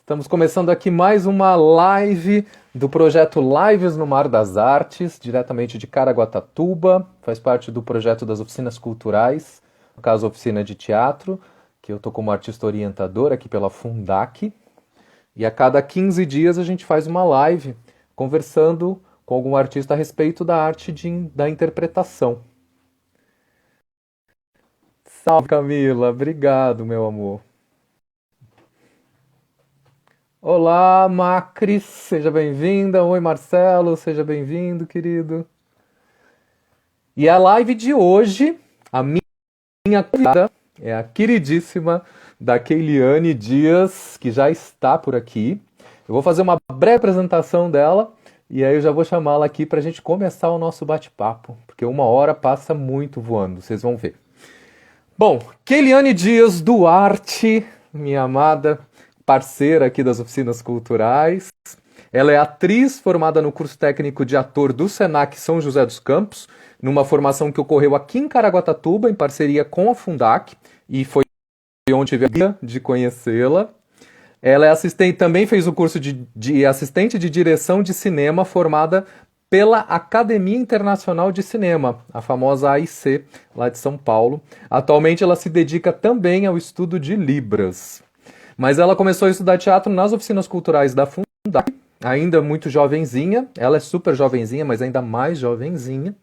Estamos começando aqui mais uma live do projeto Lives no Mar das Artes, diretamente de Caraguatatuba. Faz parte do projeto das oficinas culturais, no caso, oficina de teatro, que eu estou como artista orientador aqui pela Fundac. E a cada 15 dias a gente faz uma live conversando com algum artista a respeito da arte da interpretação. Salve, Camila. Obrigado, meu amor. Olá, Macris, seja bem-vinda. Oi, Marcelo, seja bem-vindo, querido. E a live de hoje, a minha convidada é a queridíssima da Keiliane Dias, que já está por aqui. Eu vou fazer uma breve apresentação dela e aí eu já vou chamá-la aqui para a gente começar o nosso bate-papo, porque uma hora passa muito voando, vocês vão ver. Bom, Keiliane Dias Duarte, minha amada parceira aqui das oficinas culturais. Ela é atriz formada no curso técnico de ator do Senac São José dos Campos, numa formação que ocorreu aqui em Caraguatatuba, em parceria com a Fundac, e foi onde tive a honra de conhecê-la. Ela é assistente, também fez o curso de assistente de direção de cinema formada pela Academia Internacional de Cinema, a famosa AIC, lá de São Paulo. Atualmente ela se dedica também ao estudo de Libras. Mas ela começou a estudar teatro nas oficinas culturais da Fundac, ainda muito jovenzinha. Ela é super jovenzinha, mas ainda mais jovenzinha.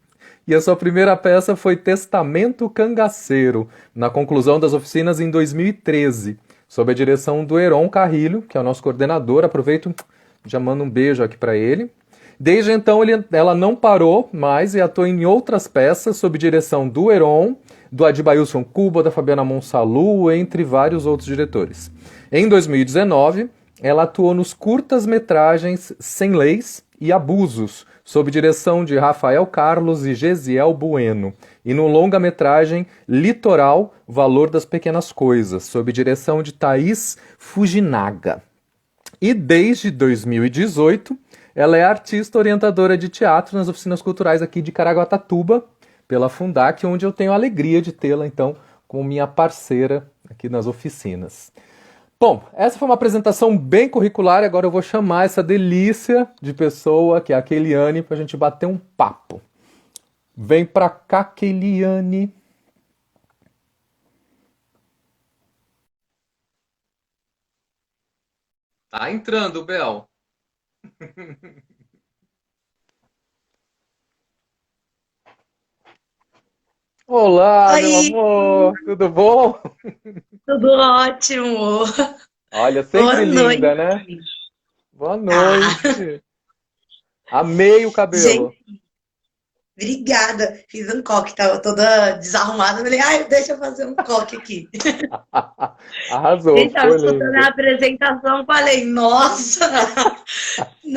E a sua primeira peça foi Testamento Cangaceiro, na conclusão das oficinas em 2013, sob a direção do Heron Carrilho, que é o nosso coordenador. Aproveito, já mando um beijo aqui para ele. Desde então, ela não parou mais e atua em outras peças sob direção do Heron, do Adibailson Cuba, da Fabiana Monsalu, entre vários outros diretores. Em 2019, ela atuou nos curtas-metragens Sem Leis e Abusos, sob direção de Rafael Carlos e Gesiel Bueno, e no longa-metragem Litoral, Valor das Pequenas Coisas, sob direção de Thaís Fujinaga. E desde 2018, ela é artista orientadora de teatro nas oficinas culturais aqui de Caraguatatuba, pela Fundac, onde eu tenho a alegria de tê-la, então, como minha parceira aqui nas oficinas. Bom, essa foi uma apresentação bem curricular e agora eu vou chamar essa delícia de pessoa, que é a Keiliane, para a gente bater um papo. Vem pra cá, Keiliane. Tá entrando, Bel. Olá, meu Oi, amor, tudo bom? tudo ótimo. Olha, Boa sempre noite. linda, né? Boa Ah, noite. Amei o cabelo. gente, obrigada. Fiz um coque, tava toda desarrumada. Falei, ai, deixa eu fazer um coque aqui. Arrasou, Gente, tava ficou escutando a lindo. apresentação, falei, nossa,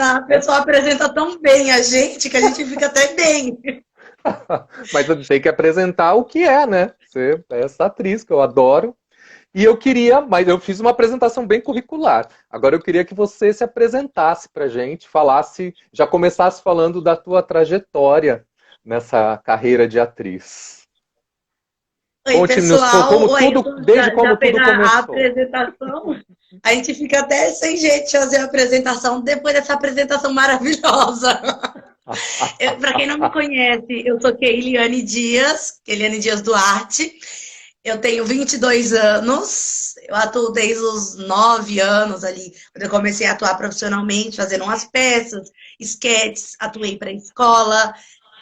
a pessoa apresenta tão bem a gente que a gente fica até bem. Mas eu tenho que apresentar o que é, né? Você é essa atriz que eu adoro. E eu queria, mas eu fiz uma apresentação bem curricular. Agora eu queria que você se apresentasse pra gente, falasse, já começasse falando da tua trajetória nessa carreira de atriz. Oi, Conte-nos pessoal. Oi, eu desde já como fez tudo a começou. apresentação. A gente fica até sem jeito de fazer a apresentação depois dessa apresentação maravilhosa. Para quem não me conhece, eu sou Keiliane Dias Duarte. Eu tenho 22 anos, eu atuo desde os 9 anos ali, quando eu comecei a atuar profissionalmente, fazendo umas peças, esquetes, atuei para a escola.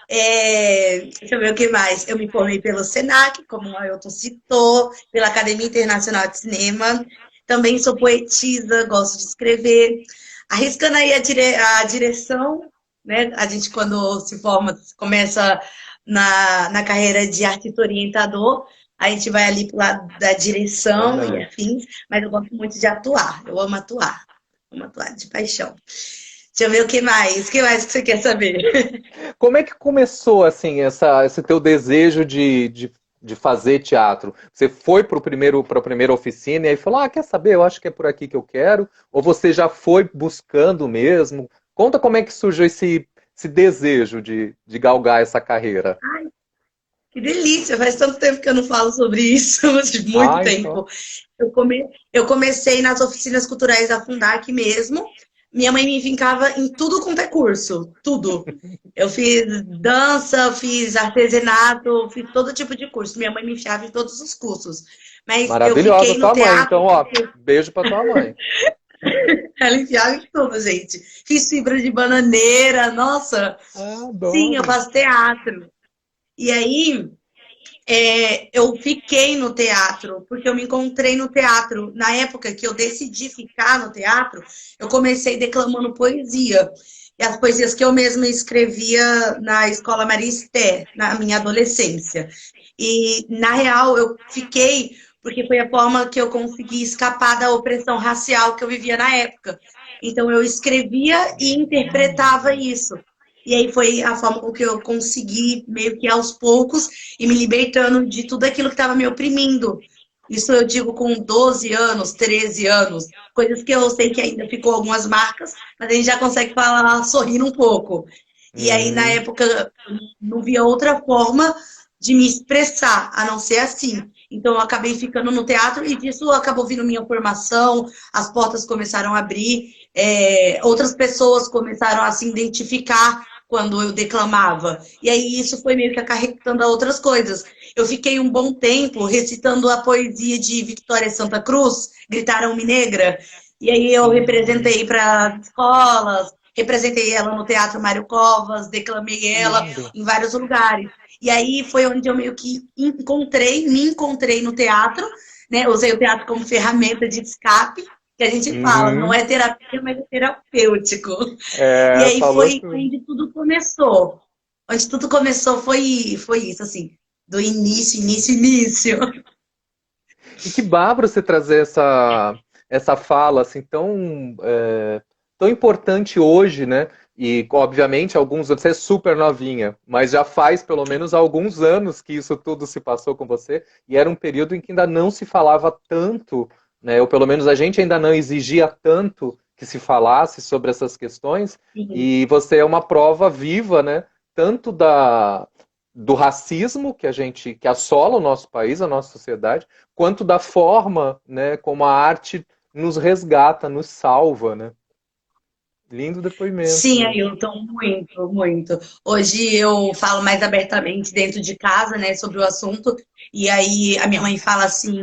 Deixa eu ver o que mais. Eu me formei pelo Senac, como o Ailton citou, pela Academia Internacional de Cinema. Também sou poetisa, gosto de escrever. Arriscando aí a direção, né? A gente, quando se forma, começa na carreira de artista orientador, a gente vai ali pro lado da direção e Verdade. afins, mas eu gosto muito de atuar. Eu amo atuar de paixão. Deixa eu ver o que mais. O que mais que você quer saber? Como é que começou assim esse teu desejo de fazer teatro? Você foi para a primeira oficina e aí falou, ah, quer saber? Eu acho que é por aqui que eu quero. Ou você já foi buscando mesmo? Conta como é que surgiu esse desejo de galgar essa carreira. Que delícia! Faz tanto tempo que eu não falo sobre isso, muito Ah, então. tempo. Eu comecei nas oficinas culturais da Fundac mesmo. Minha mãe me vincava em tudo quanto é curso, tudo. Eu fiz dança, fiz artesanato, fiz todo tipo de curso. Minha mãe me enfiava em todos os cursos. Mas eu Maravilhosa fiquei no tua mãe. Então, teatro ó, porque beijo pra tua mãe. ela enfiava em tudo, gente. Fiz fibra de bananeira, nossa. Ah, Sim, eu adoro. faço teatro. E aí, eu fiquei no teatro, porque eu me encontrei no teatro. Na época que eu decidi ficar no teatro, eu comecei declamando poesia. E as poesias que eu mesma escrevia na Escola Maristé, na minha adolescência. E, na real, eu fiquei porque foi a forma que eu consegui escapar da opressão racial que eu vivia na época. Então, eu escrevia e interpretava isso. E aí foi a forma com que eu consegui, meio que aos poucos, e me libertando de tudo aquilo que estava me oprimindo. Isso eu digo com 12 anos, 13 anos, coisas que eu sei que ainda ficou algumas marcas, mas a gente já consegue falar sorrindo um pouco. E aí, na Hum, época, eu não via outra forma de me expressar, a não ser assim. Então, eu acabei ficando no teatro e disso acabou vindo minha formação, as portas começaram a abrir, outras pessoas começaram a se identificar quando eu declamava. E aí isso foi meio que acarretando a outras coisas. Eu fiquei um bom tempo recitando a poesia de Victoria Santa Cruz, Gritaram-me Negra. E aí eu hum, representei para escolas, representei ela no Teatro Mário Covas, declamei ela lindo. em vários lugares. E aí foi onde eu meio que me encontrei no teatro, né? Usei o teatro como ferramenta de escape, que a gente fala, não Uhum. é terapia, mas é terapêutico. E É, aí falou foi tudo. onde tudo começou. Onde tudo começou foi isso, assim, do início, início, início. E que bárbaro você trazer essa fala assim tão importante hoje, né? E obviamente você é super novinha, mas já faz pelo menos alguns anos que isso tudo se passou com você e era um período em que ainda não se falava tanto, né? Ou pelo menos a gente ainda não exigia tanto que se falasse sobre essas questões. E você é uma prova viva, né? Tanto do racismo que assola o nosso país, a nossa sociedade, quanto da forma, né, como a arte nos resgata, nos salva, né? Lindo depoimento Sim, mesmo. Ailton, muito, muito. Hoje eu falo mais abertamente dentro de casa, né, sobre o assunto, e aí a minha mãe fala assim: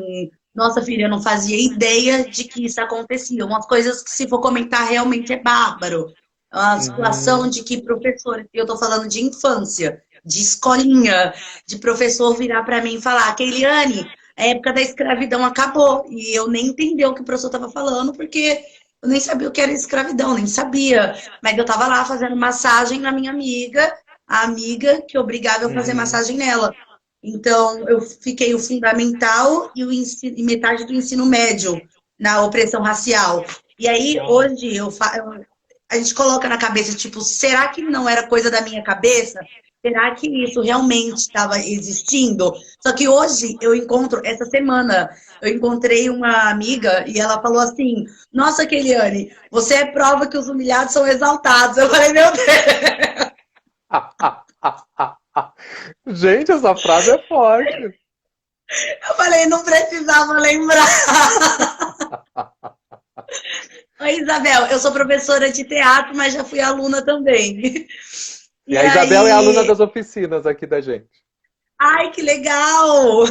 Nossa filha, eu não fazia ideia de que isso acontecia. Umas coisas que, se for comentar, realmente é bárbaro. A situação Uhum. de que professor, eu tô falando de infância, de escolinha, de professor virar para mim e falar: Keiliane, a época da escravidão acabou, e eu nem entendi o que o professor estava falando, porque eu nem sabia o que era escravidão, nem sabia. Mas eu tava lá fazendo massagem na minha amiga, a amiga que obrigava eu a fazer Uhum. massagem nela. Então, eu fiquei o fundamental e metade do ensino médio na opressão racial. E aí, Uau. hoje, a gente coloca na cabeça, tipo, será que não era coisa da minha cabeça? Será que isso realmente estava existindo? Só que hoje eu encontro, essa semana, eu encontrei uma amiga e ela falou assim: Nossa, Keiliane, você é prova que os humilhados são exaltados. Eu falei: Meu Deus. Gente, essa frase é forte. Eu falei: Não precisava lembrar. Oi, Isabel, eu sou professora de teatro, mas já fui aluna também. E E a Isabela é aluna aí, das oficinas aqui da gente. ai, que legal!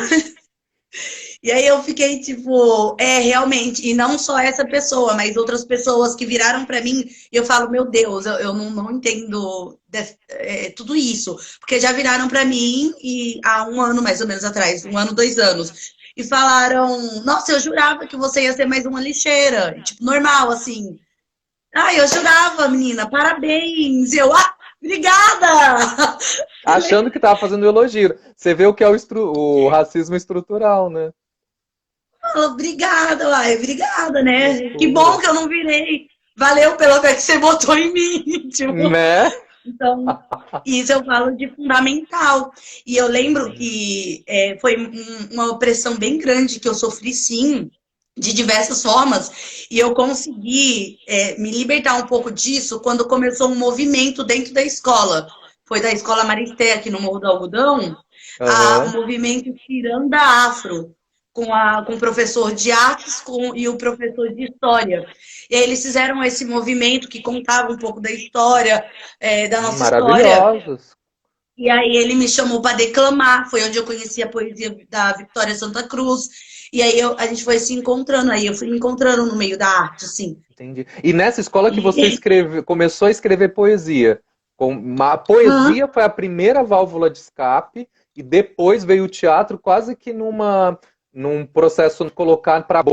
E aí eu fiquei tipo, realmente, e não só essa pessoa, mas outras pessoas que viraram para mim, e eu falo, meu Deus, eu não entendo tudo isso, porque já viraram para mim e há um ano mais ou menos atrás, um ano, 2 anos, e falaram, nossa, eu jurava que você ia ser mais uma lixeira, tipo, normal, assim. Ah, eu jurava, menina, parabéns! E eu, obrigada! Achando que estava fazendo elogio. Você vê o que é o racismo estrutural, né? Obrigada, uai, obrigada, Que né? Que bom loucura. que eu não virei. Valeu pela fé que você botou em mim. Tipo, Né? então, isso eu falo de fundamental. E eu lembro Uhum. que foi uma opressão bem grande que eu sofri, sim, de diversas formas. E eu consegui me libertar um pouco disso quando começou um movimento dentro da escola. Foi da Escola Maristé, aqui no Morro do Algodão. o Aham. movimento Ciranda Afro, com o professor de artes e o professor de história. E aí eles fizeram esse movimento que contava um pouco da história, da nossa história. Maravilhosos. E aí ele me chamou para declamar, foi onde eu conheci a poesia da Vitória Santa Cruz. E aí a gente foi se encontrando, aí eu fui me encontrando no meio da arte, assim. Entendi. E nessa escola que você E, começou a escrever poesia. A poesia foi a primeira válvula de escape e depois veio o teatro quase que num processo de colocar para a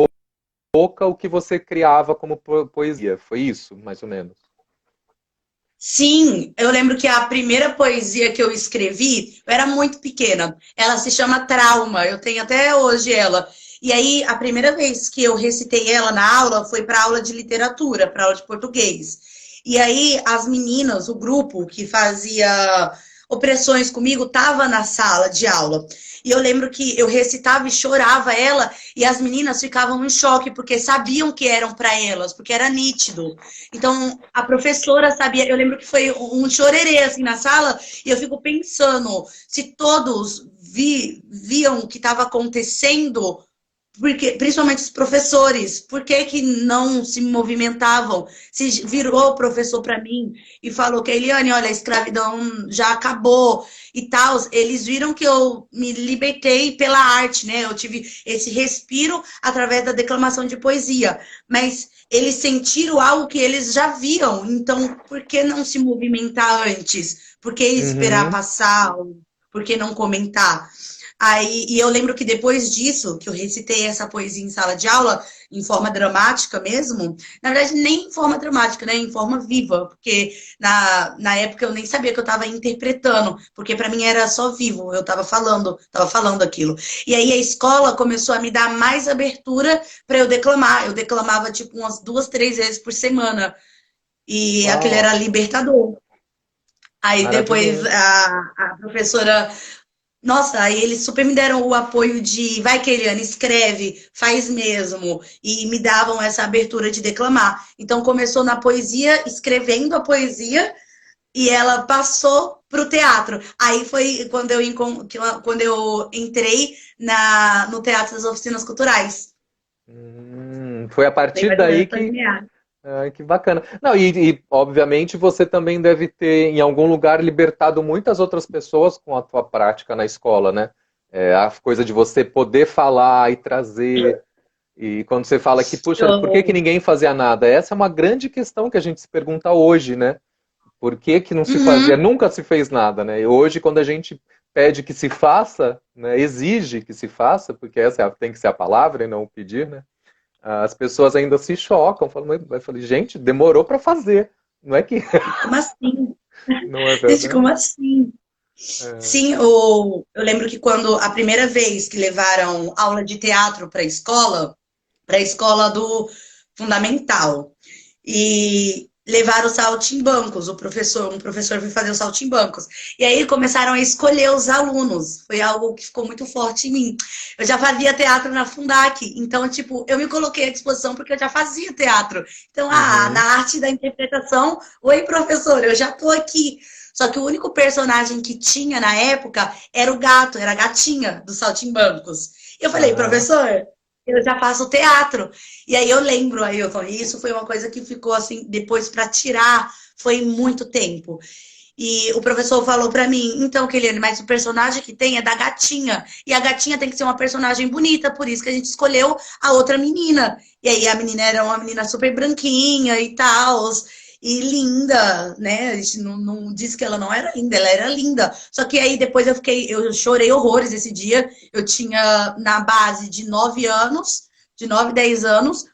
boca o que você criava como poesia. Foi isso, mais ou menos? sim, eu lembro que a primeira poesia que eu escrevi, eu era muito pequena. Ela se chama Trauma, eu tenho até hoje ela. E aí, a primeira vez que eu recitei ela na aula foi para aula de literatura, para aula de português. E aí, as meninas, o grupo que fazia opressões comigo, estava na sala de aula. E eu lembro que eu recitava e chorava ela, e as meninas ficavam em choque, porque sabiam que eram para elas, porque era nítido. Então, a professora sabia, eu lembro que foi um chorerê assim na sala, e eu fico pensando, se todos viam o que estava acontecendo, porque, principalmente os professores, por que, que não se movimentavam? Se virou o professor para mim e falou que Eliane, olha, a escravidão já acabou e tal. Eles viram que eu me libertei pela arte, né? Eu tive esse respiro através da declamação de poesia. Mas eles sentiram algo que eles já viam. Então, por que não se movimentar antes? Por que esperar Uhum. passar? Por que não comentar? Aí, e eu lembro que depois disso, que eu recitei essa poesia em sala de aula, em forma dramática mesmo, na verdade, nem em forma dramática, né? Em forma viva, porque na época eu nem sabia que eu estava interpretando, porque para mim era só vivo, eu estava falando aquilo. E aí a escola começou a me dar mais abertura para eu declamar. Eu declamava tipo umas 2, 3 vezes por semana. E aquele Uau, era libertador. Aí depois maravilhoso. a professora nossa, aí eles super me deram o apoio de vai, Eliane, escreve, faz mesmo. E me davam essa abertura de declamar. Então começou na poesia, escrevendo a poesia, e ela passou para o teatro. Aí foi quando eu entrei no Teatro das Oficinas Culturais. Foi a Foi partir mais ou daí menos foi que. meado. Ai, que bacana. Não, obviamente você também deve ter, em algum lugar, libertado muitas outras pessoas com a tua prática na escola, né? A coisa de você poder falar e trazer. E quando você fala que, puxa, por que que Eu... ninguém fazia nada? Essa é uma grande questão que a gente se pergunta hoje, né? Por que que não se fazia? Uhum. Nunca se fez nada, né? E hoje, quando a gente pede que se faça, né, exige que se faça, porque essa tem que ser a palavra e não o pedir, né? As pessoas ainda se chocam, falam, eu falei, gente, demorou para fazer, não é que Como assim? não é Gente, como verdade? assim? É. Sim, eu lembro que quando a primeira vez que levaram aula de teatro para a escola do fundamental, e levaram os saltimbancos, um professor foi fazer os saltimbancos. E aí começaram a escolher os alunos. Foi algo que ficou muito forte em mim. Eu já fazia teatro na Fundac, então, tipo, eu me coloquei à disposição porque eu já fazia teatro. Então, Uhum. na arte da interpretação, oi, professor, eu já tô aqui. Só que o único personagem que tinha na época era o gato, era a gatinha dos Saltimbancos. Eu falei, Aham. professor, eu já faço teatro. E aí eu lembro, Ailton, isso foi uma coisa que ficou assim, depois para tirar, foi muito tempo. E o professor falou para mim, então, Keliane, mas o personagem que tem é da gatinha. E a gatinha tem que ser uma personagem bonita, por isso que a gente escolheu a outra menina. E aí a menina era uma menina super branquinha e tal, e linda, né? A gente não disse que ela não era linda, ela era linda. Só que aí depois eu chorei horrores esse dia. Eu tinha na base de 9 anos, de 9, 10 anos,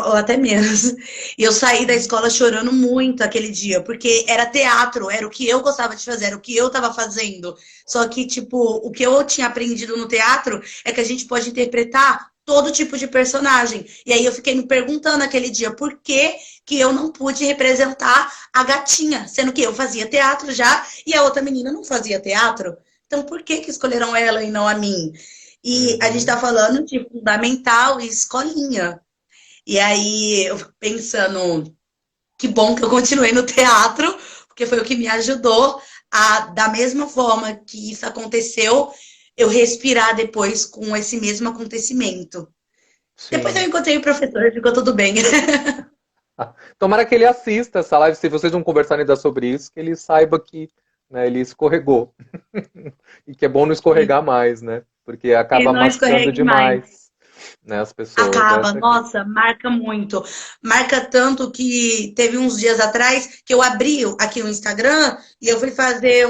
ou até menos. E eu saí da escola chorando muito aquele dia, porque era teatro, era o que eu gostava de fazer, era o que eu estava fazendo. Só que, tipo, o que eu tinha aprendido no teatro é que a gente pode interpretar todo tipo de personagem. E aí eu fiquei me perguntando aquele dia por que que eu não pude representar a gatinha, sendo que eu fazia teatro já e a outra menina não fazia teatro. Então por que que escolheram ela e não a mim? E a gente está Uhum. falando de fundamental e escolinha. E aí eu fico pensando, que bom que eu continuei no teatro, porque foi o que me ajudou da mesma forma que isso aconteceu, eu respirar depois com esse mesmo acontecimento. Depois eu Sim. encontrei o professor, ficou tudo bem. Tomara que ele assista essa live, se vocês não conversarem ainda sobre isso, que ele saiba que, né, ele escorregou. E que é bom não escorregar mais, né? Porque E acaba não machucando escorregue mais. demais, né, as pessoas. Acaba, Essa aqui. nossa, marca muito. Marca tanto que teve uns dias atrás que eu abri aqui o Instagram e eu fui fazer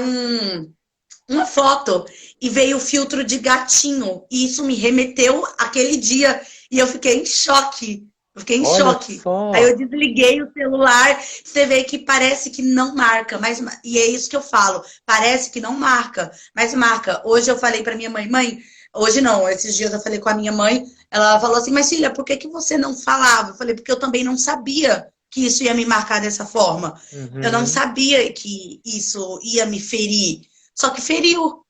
uma foto e veio o filtro de gatinho. E isso me remeteu àquele dia e eu fiquei em choque. Eu fiquei em Olha choque. Aí só. eu desliguei o celular, você vê que parece que não marca, mas e é isso que eu falo, parece que não marca, mas marca. Hoje eu falei para minha mãe, mãe, hoje não, esses dias eu falei com a minha mãe, ela falou assim, mas filha, por que que você não falava? Eu falei, porque eu também não sabia que isso ia me marcar dessa forma. Eu não Uhum, sabia que isso ia me ferir. Só que feriu,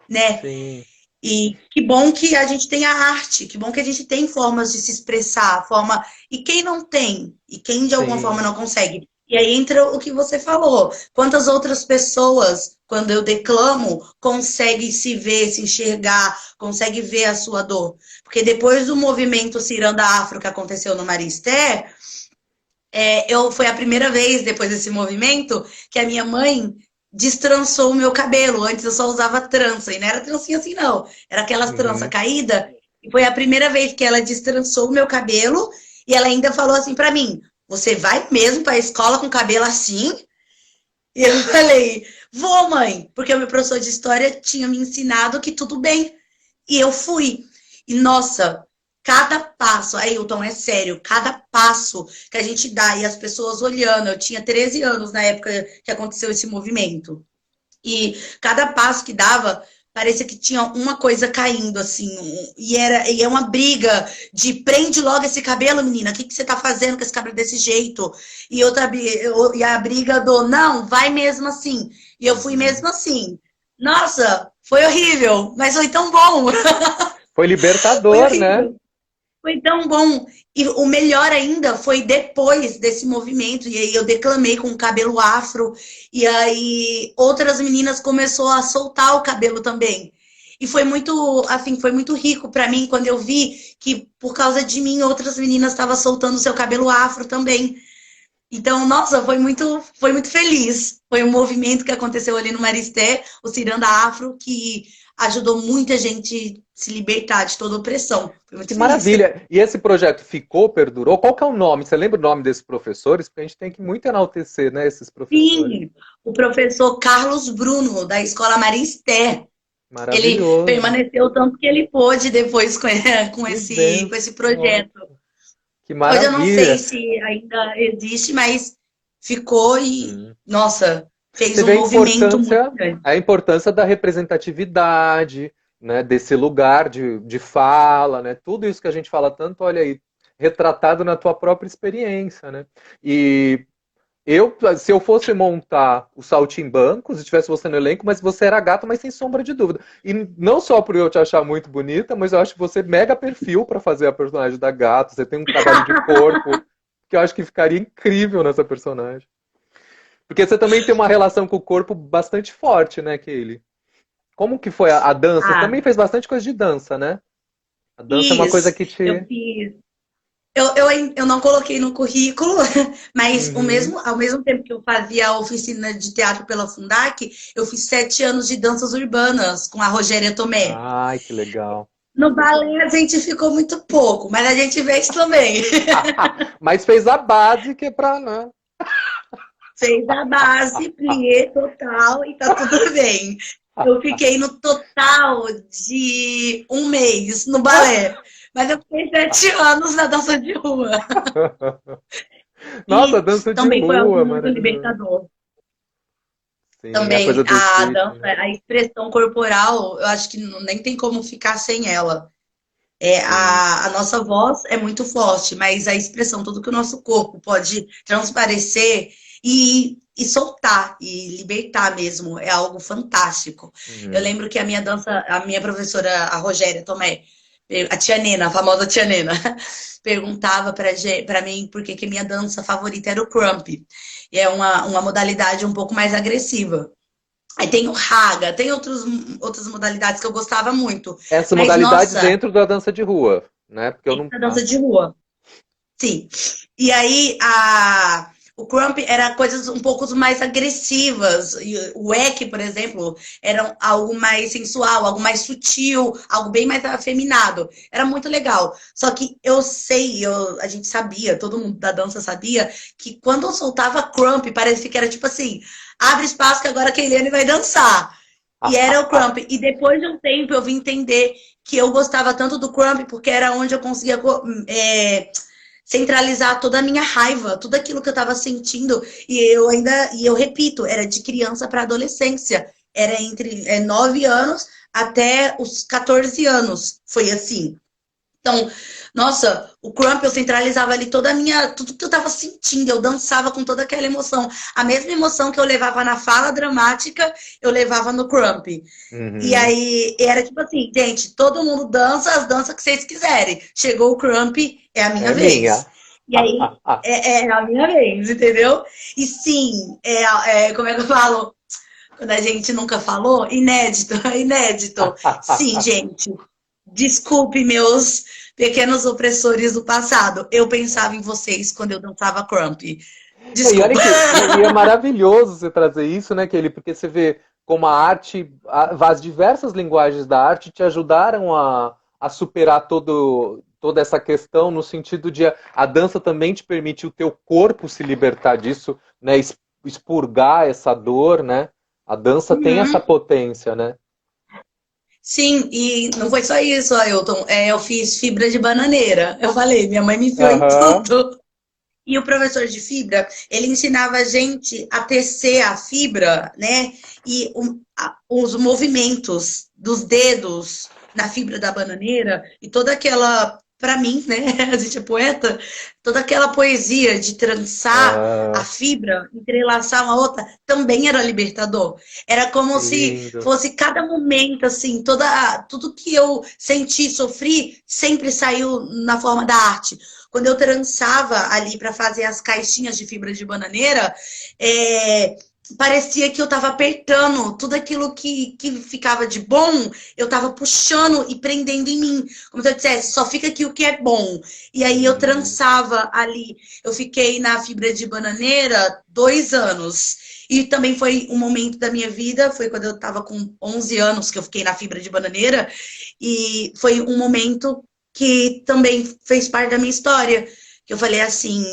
né? sim, E que bom que a gente tem a arte, que bom que a gente tem formas de se expressar, forma. E quem não tem? E quem de alguma forma sim, não consegue? E aí entra o que você falou. Quantas outras pessoas, quando eu declamo, conseguem se ver, se enxergar, conseguem ver a sua dor? Porque depois do movimento Ciranda Afro que aconteceu no Maristé, foi a primeira vez depois desse movimento que a minha mãe destrançou o meu cabelo. Antes eu só usava trança, e não era trancinha assim, não. Era aquelas trança uhum. caída. E foi a primeira vez que ela destrançou o meu cabelo. E ela ainda falou assim para mim: Você vai mesmo para a escola com cabelo assim? E eu falei: Vou, mãe, porque o meu professor de história tinha me ensinado que tudo bem. E eu fui. E nossa, cada passo, Ailton, é sério, cada passo que a gente dá e as pessoas olhando, eu tinha 13 anos na época que aconteceu esse movimento. E cada passo que dava, parecia que tinha uma coisa caindo, assim. E é uma briga de prende logo esse cabelo, menina. O que, que você tá fazendo com esse cabelo desse jeito? E a briga do não, vai mesmo assim. E eu fui Uhum. mesmo assim. Nossa, foi horrível, mas foi tão bom. Foi Foi libertador, né? horrível. Foi tão bom. E o melhor ainda foi depois desse movimento. E aí eu declamei com o cabelo afro. E aí outras meninas começaram a soltar o cabelo também. E foi muito, assim, foi muito rico para mim quando eu vi que por causa de mim outras meninas estavam soltando o seu cabelo afro também. Então, nossa, foi muito feliz. Foi um movimento que aconteceu ali no Maristé, o Ciranda Afro, que ajudou muita gente a se libertar de toda opressão. Foi muito Que feliz. maravilha! E esse projeto ficou, perdurou? Qual que é o nome? Você lembra o nome desses professores? Porque a gente tem que muito enaltecer, né, esses professores. Sim, o professor Carlos Bruno, da Escola Maristé, ele Maravilhoso. permaneceu tanto que ele pôde depois com, Que com benção. esse projeto. Que Hoje eu não sei maravilha. se ainda existe, mas ficou e, Hum. nossa, fez Você um vê movimento muito grande. a importância da representatividade, né, desse lugar de fala, né, tudo isso que a gente fala tanto, olha aí, retratado na tua própria experiência, né? E se eu fosse montar o Saltimbancos, se tivesse você no elenco, mas você era gata, mas sem sombra de dúvida. E não só por eu te achar muito bonita, mas eu acho que você é mega perfil para fazer a personagem da gata. Você tem um trabalho de corpo que eu acho que ficaria incrível nessa personagem. Porque você também tem uma relação com o corpo bastante forte, né, Kaylee? Como que foi a dança? Você Ah, também fez bastante coisa de dança, né? A dança é uma coisa fiz, que eu te. fiz. Eu não coloquei no currículo, mas Uhum. ao mesmo tempo que eu fazia a oficina de teatro pela Fundac, eu fiz 7 anos de danças urbanas com a Rogéria Tomé. Ai, que legal. No balé a gente ficou muito pouco, mas a gente fez também. Mas fez a base que é pra, né? Fez a base, plié total e tá tudo bem. Eu fiquei no total de 1 mês no balé, mas eu fiquei 7 anos na dança de rua. Nossa, E dança de também foi algo rua, muito maravilhoso. libertador. Sim, a Também coisa do a espírito, dança, né? a expressão corporal, eu acho que nem tem como ficar sem ela. Sim. A nossa voz é muito forte, mas a expressão, tudo que o nosso corpo pode transparecer e soltar, e libertar mesmo, é algo fantástico. Eu Uhum. lembro que a minha dança, a minha professora, a Rogéria Tomé, a tia Nena, a famosa tia Nena, perguntava para mim por que minha dança favorita era o crump. E é uma modalidade um pouco mais agressiva. Aí tem o Raga, tem outras modalidades que eu gostava muito. Essa Mas, modalidade nossa, dentro da dança de rua, né? Porque eu tem não. a Ah, dança de rua. Sim. E aí o Crump era coisas um pouco mais agressivas. E o Eck, por exemplo, era algo mais sensual, algo mais sutil, algo bem mais afeminado. Era muito legal. Só que eu sei, a gente sabia, todo mundo da dança sabia, que quando eu soltava Crump, parecia que era tipo assim, abre espaço que agora a Keiliane vai dançar. E era o Crump. E depois de um tempo eu vim entender que eu gostava tanto do Crump porque era onde eu conseguia centralizar toda a minha raiva, tudo aquilo que eu estava sentindo. E eu repito, era de criança para adolescência. Era entre 9 anos até os 14 anos. Foi assim. Então, nossa, o Crump eu centralizava ali toda a minha, tudo que eu tava sentindo, eu dançava com toda aquela emoção. A mesma emoção que eu levava na fala dramática, eu levava no Crump. E uhum. aí era tipo assim, gente, todo mundo dança as danças que vocês quiserem. Chegou o Crump, é a minha É vez. minha. E aí é a minha vez, entendeu? E sim, como é que eu falo? Quando a gente nunca falou, inédito, inédito. Sim, gente, desculpe meus pequenos opressores do passado. Eu pensava em vocês quando eu dançava Crump. E olha Desculpa. e é maravilhoso você trazer isso, né, Kelly? Porque você vê como a arte, as diversas linguagens da arte te ajudaram a superar toda essa questão, no sentido de a dança também te permite o teu corpo se libertar disso, né, expurgar essa dor, né? A dança tem essa Uhum. potência, né? Sim, e não foi só isso, Ailton. Eu fiz fibra de bananeira. Eu falei, minha mãe me enfiou em Aham. tudo. E o professor de fibra, ele ensinava a gente a tecer a fibra, né? E os movimentos dos dedos na fibra da bananeira e toda aquela, para mim, né? A gente é poeta, toda aquela poesia de trançar a Ah, fibra, entrelaçar uma outra, também era libertador. Era como que se lindo. fosse cada momento, assim, tudo que eu senti, sofri, sempre saiu na forma da arte. Quando eu trançava ali para fazer as caixinhas de fibra de bananeira, parecia que eu estava apertando tudo aquilo que ficava de bom, eu estava puxando e prendendo em mim. Como se eu dissesse, só fica aqui o que é bom. E aí eu Hum. trançava ali. Eu fiquei na fibra de bananeira 2 anos. E também foi um momento da minha vida, foi quando eu estava com 11 anos que eu fiquei na fibra de bananeira. E foi um momento que também fez parte da minha história. Que eu falei assim,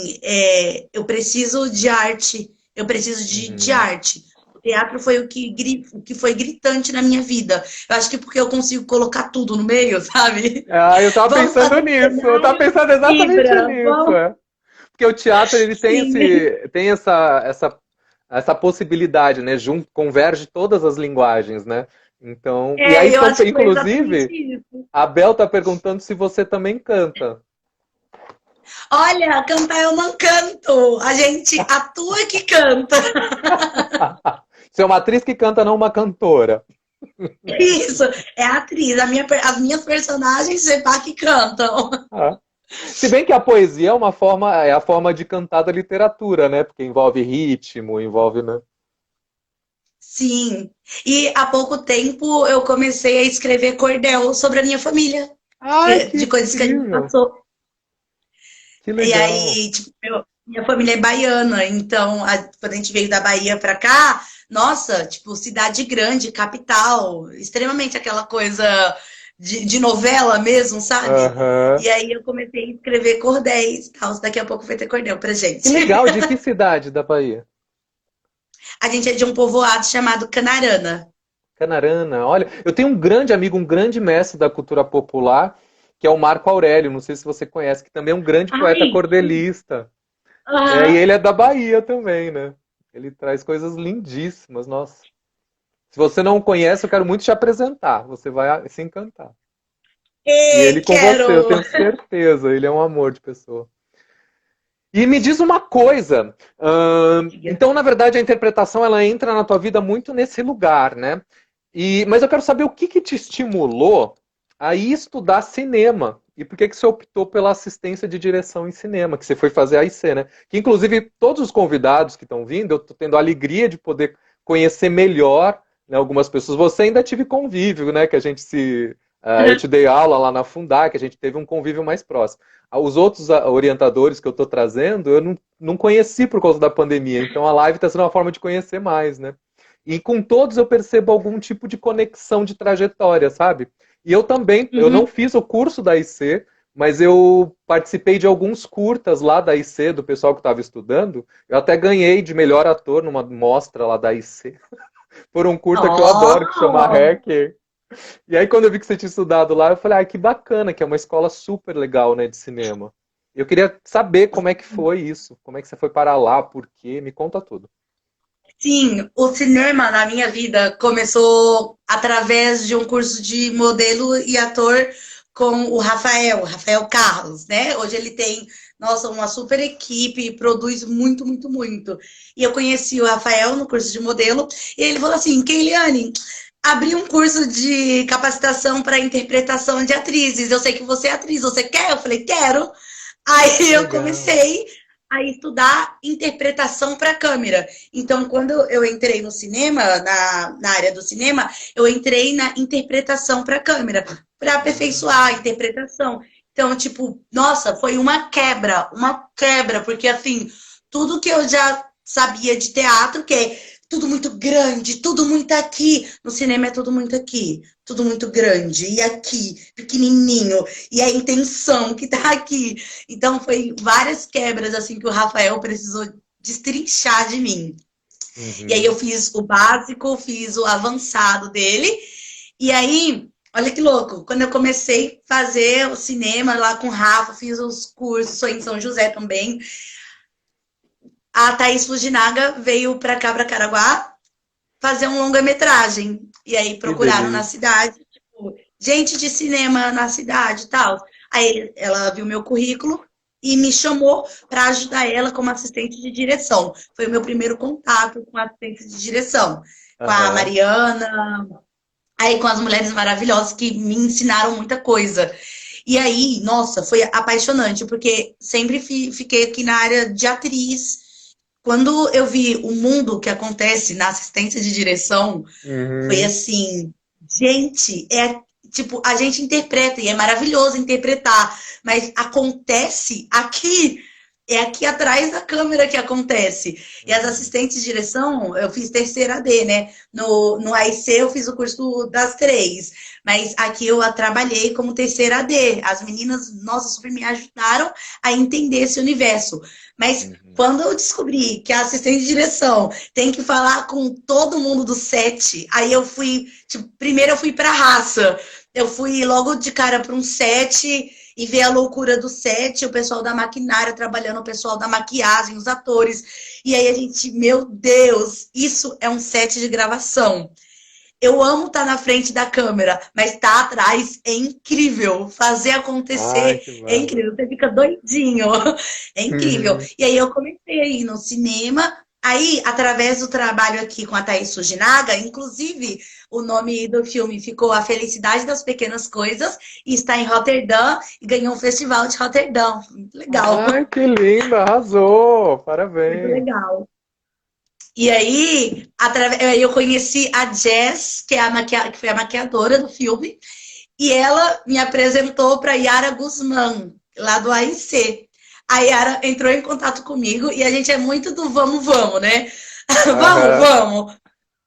eu preciso de arte, eu preciso de Uhum. arte. O teatro foi o que foi gritante na minha vida. Eu acho que porque eu consigo colocar tudo no meio, sabe? Ah, eu tava Vamos pensando fazer um nisso. Eu tava cenário de pensando exatamente fibra. nisso, Vamos... é. Porque o teatro ele tem Sim. essa possibilidade, né? Converge todas as linguagens, né? Então, e aí Eu estão, acho que foi exatamente inclusive, isso. a Bel tá perguntando se você também canta. Olha, cantar eu não canto. A gente atua que canta. Você é uma atriz que canta, não uma cantora. Isso, é a atriz. As minhas personagens, você pá que cantam. Ah. Se bem que a poesia é a forma de cantar da literatura, né? Porque envolve ritmo, envolve, né? Sim. E há pouco tempo eu comecei a escrever cordel sobre a minha família, Ai, que de coisas que a gente incrível! passou. Que E legal! aí, tipo, minha família é baiana, então quando a gente veio da Bahia pra cá, nossa, tipo, cidade grande, capital, extremamente aquela coisa de novela mesmo, sabe? Aham. E aí eu comecei a escrever cordéis e tal. Daqui a pouco vai ter cordel pra Que gente. legal! De que cidade da Bahia? A gente é de um povoado chamado Canarana. Canarana. Olha, eu tenho um grande amigo, um grande mestre da cultura popular, que é o Marco Aurélio. Não sei se você conhece, que também é um grande poeta Ai, cordelista. É, e aham. ele é da Bahia também, né? Ele traz coisas lindíssimas, nossa. Se você não o conhece, eu quero muito te apresentar. Você vai se encantar. E ele Ei, com você, eu quero! tenho certeza. Ele é um amor de pessoa. E me diz uma coisa. Diga. Então, na verdade, a interpretação ela entra na tua vida muito nesse lugar, né? Mas eu quero saber o que, que te estimulou a ir estudar cinema. E por que, que você optou pela assistência de direção em cinema, que você foi fazer a IC, né? Que, inclusive, todos os convidados que estão vindo, eu estou tendo a alegria de poder conhecer melhor né, algumas pessoas. Você ainda tive convívio, né? Que a gente se. Eu te dei aula lá na Fundac, a gente teve um convívio mais próximo. Os outros orientadores que eu estou trazendo, eu não conheci por causa da pandemia. Então a live está sendo uma forma de conhecer mais, né? E com todos eu percebo algum tipo de conexão de trajetória, sabe? E eu também, eu não Uhum. fiz o curso da IC, mas eu participei de alguns curtas lá da IC, do pessoal que estava estudando. Eu até ganhei de melhor ator numa mostra lá da IC. Por um curta que eu adoro, que chama Oh! Hacker. E aí, quando eu vi que você tinha estudado lá, eu falei, ah, que bacana, que é uma escola super legal, né, de cinema. Eu queria saber como é que foi isso, como é que você foi para lá, por quê, me conta tudo. Sim, o cinema na minha vida começou através de um curso de modelo e ator com o Rafael Carlos, né? Hoje ele tem, nossa, uma super equipe, produz muito, muito, muito. E eu conheci o Rafael no curso de modelo e ele falou assim: Keiliane, abri um curso de capacitação para interpretação de atrizes. Eu sei que você é atriz, você quer? Eu falei, quero. Aí eu Legal. comecei a estudar interpretação para câmera. Então, quando eu entrei no cinema, na área do cinema, eu entrei na interpretação para câmera, para aperfeiçoar a interpretação. Então, tipo, nossa, foi uma quebra, porque assim, tudo que eu já sabia de teatro, que é tudo muito grande, tudo muito aqui. No cinema é tudo muito aqui, tudo muito grande. E aqui, pequenininho. E a intenção que tá aqui. Então, foi várias quebras assim que o Rafael precisou destrinchar de mim. E aí eu Uhum. fiz o básico, fiz o avançado dele. E aí, olha que louco, quando eu comecei a fazer o cinema lá com o Rafa, fiz os cursos, sou em São José também. A Thaís Fujinaga veio para cá, para Caraguá, fazer um longa-metragem. E aí Que procuraram na delícia. cidade, tipo, gente de cinema na cidade e tal. Aí ela viu meu currículo e me chamou para ajudar ela como assistente de direção. Foi o meu primeiro contato com assistente de direção, com a Aham. Mariana, aí com as mulheres maravilhosas que me ensinaram muita coisa. E aí, nossa, foi apaixonante, porque sempre fiquei aqui na área de atriz. Quando eu vi o mundo que acontece na assistência de direção, foi Uhum. assim, gente, é tipo, a gente interpreta e é maravilhoso interpretar, mas acontece aqui, é aqui atrás da câmera que acontece. E as Uhum. assistentes de direção, eu fiz terceira D, né? No AIC eu fiz o curso das três, mas aqui eu trabalhei como terceira D. As meninas, nossa, super me ajudaram a entender esse universo. Mas Uhum. quando eu descobri que a assistente de direção tem que falar com todo mundo do set. Aí eu fui, tipo, primeiro eu fui pra raça. Eu fui logo de cara para um set e ver a loucura do set, o pessoal da maquinária trabalhando, o pessoal da maquiagem, os atores. E aí a gente, meu Deus, isso é um set de gravação. Eu amo estar na frente da câmera, mas estar atrás é incrível. Fazer Ai, acontecer que é massa. incrível. Você fica doidinho. É incrível. Uhum. E aí eu comecei a ir no cinema. Aí, através do trabalho aqui com a Thaís Fujinaga, inclusive o nome do filme ficou A Felicidade das Pequenas Coisas e está em Roterdã e ganhou um festival de Roterdã. Muito legal. Ai, que lindo, arrasou! Muito Parabéns. legal. E aí, eu conheci a Jess, que, é que foi a maquiadora do filme, e ela me apresentou para Yara Guzmán, lá do AIC. A Yara entrou em contato comigo e a gente é muito do vamos, vamos, né? Vamos, Aham. vamos.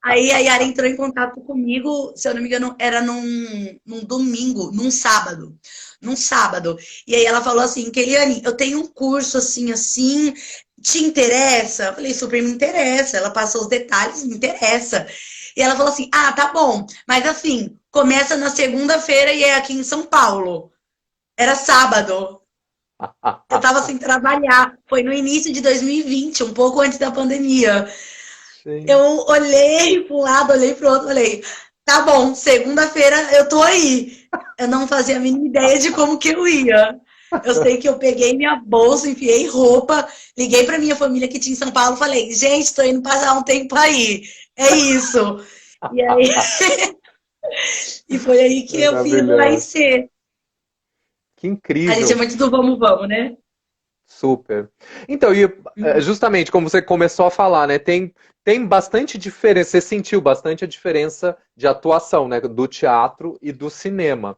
Aí a Yara entrou em contato comigo, se eu não me engano, era num domingo, num sábado. Num sábado. E aí ela falou assim, Keliane, eu tenho um curso assim, assim, te interessa? Eu falei, super me interessa. Ela passou os detalhes, me interessa. E ela falou assim, ah, tá bom. Mas assim, começa na segunda-feira e é aqui em São Paulo. Era sábado. Eu tava sem trabalhar. Foi no início de 2020, um pouco antes da pandemia. Eu Gente. olhei para um lado, olhei para o outro, falei, tá bom, segunda-feira eu tô aí. Eu não fazia a mínima ideia de como que eu ia. Eu sei que eu peguei minha bolsa, enfiei roupa, liguei para minha família que tinha em São Paulo, falei, gente, tô indo passar um tempo aí. É isso. E aí, e foi aí que eu fiz o Maravilhoso. AIC. Que A gente é incrível. muito do vamos, vamos, né? Super. Então, justamente como você começou a falar, né? Tem bastante diferença, você sentiu bastante a diferença de atuação, né? Do teatro e do cinema,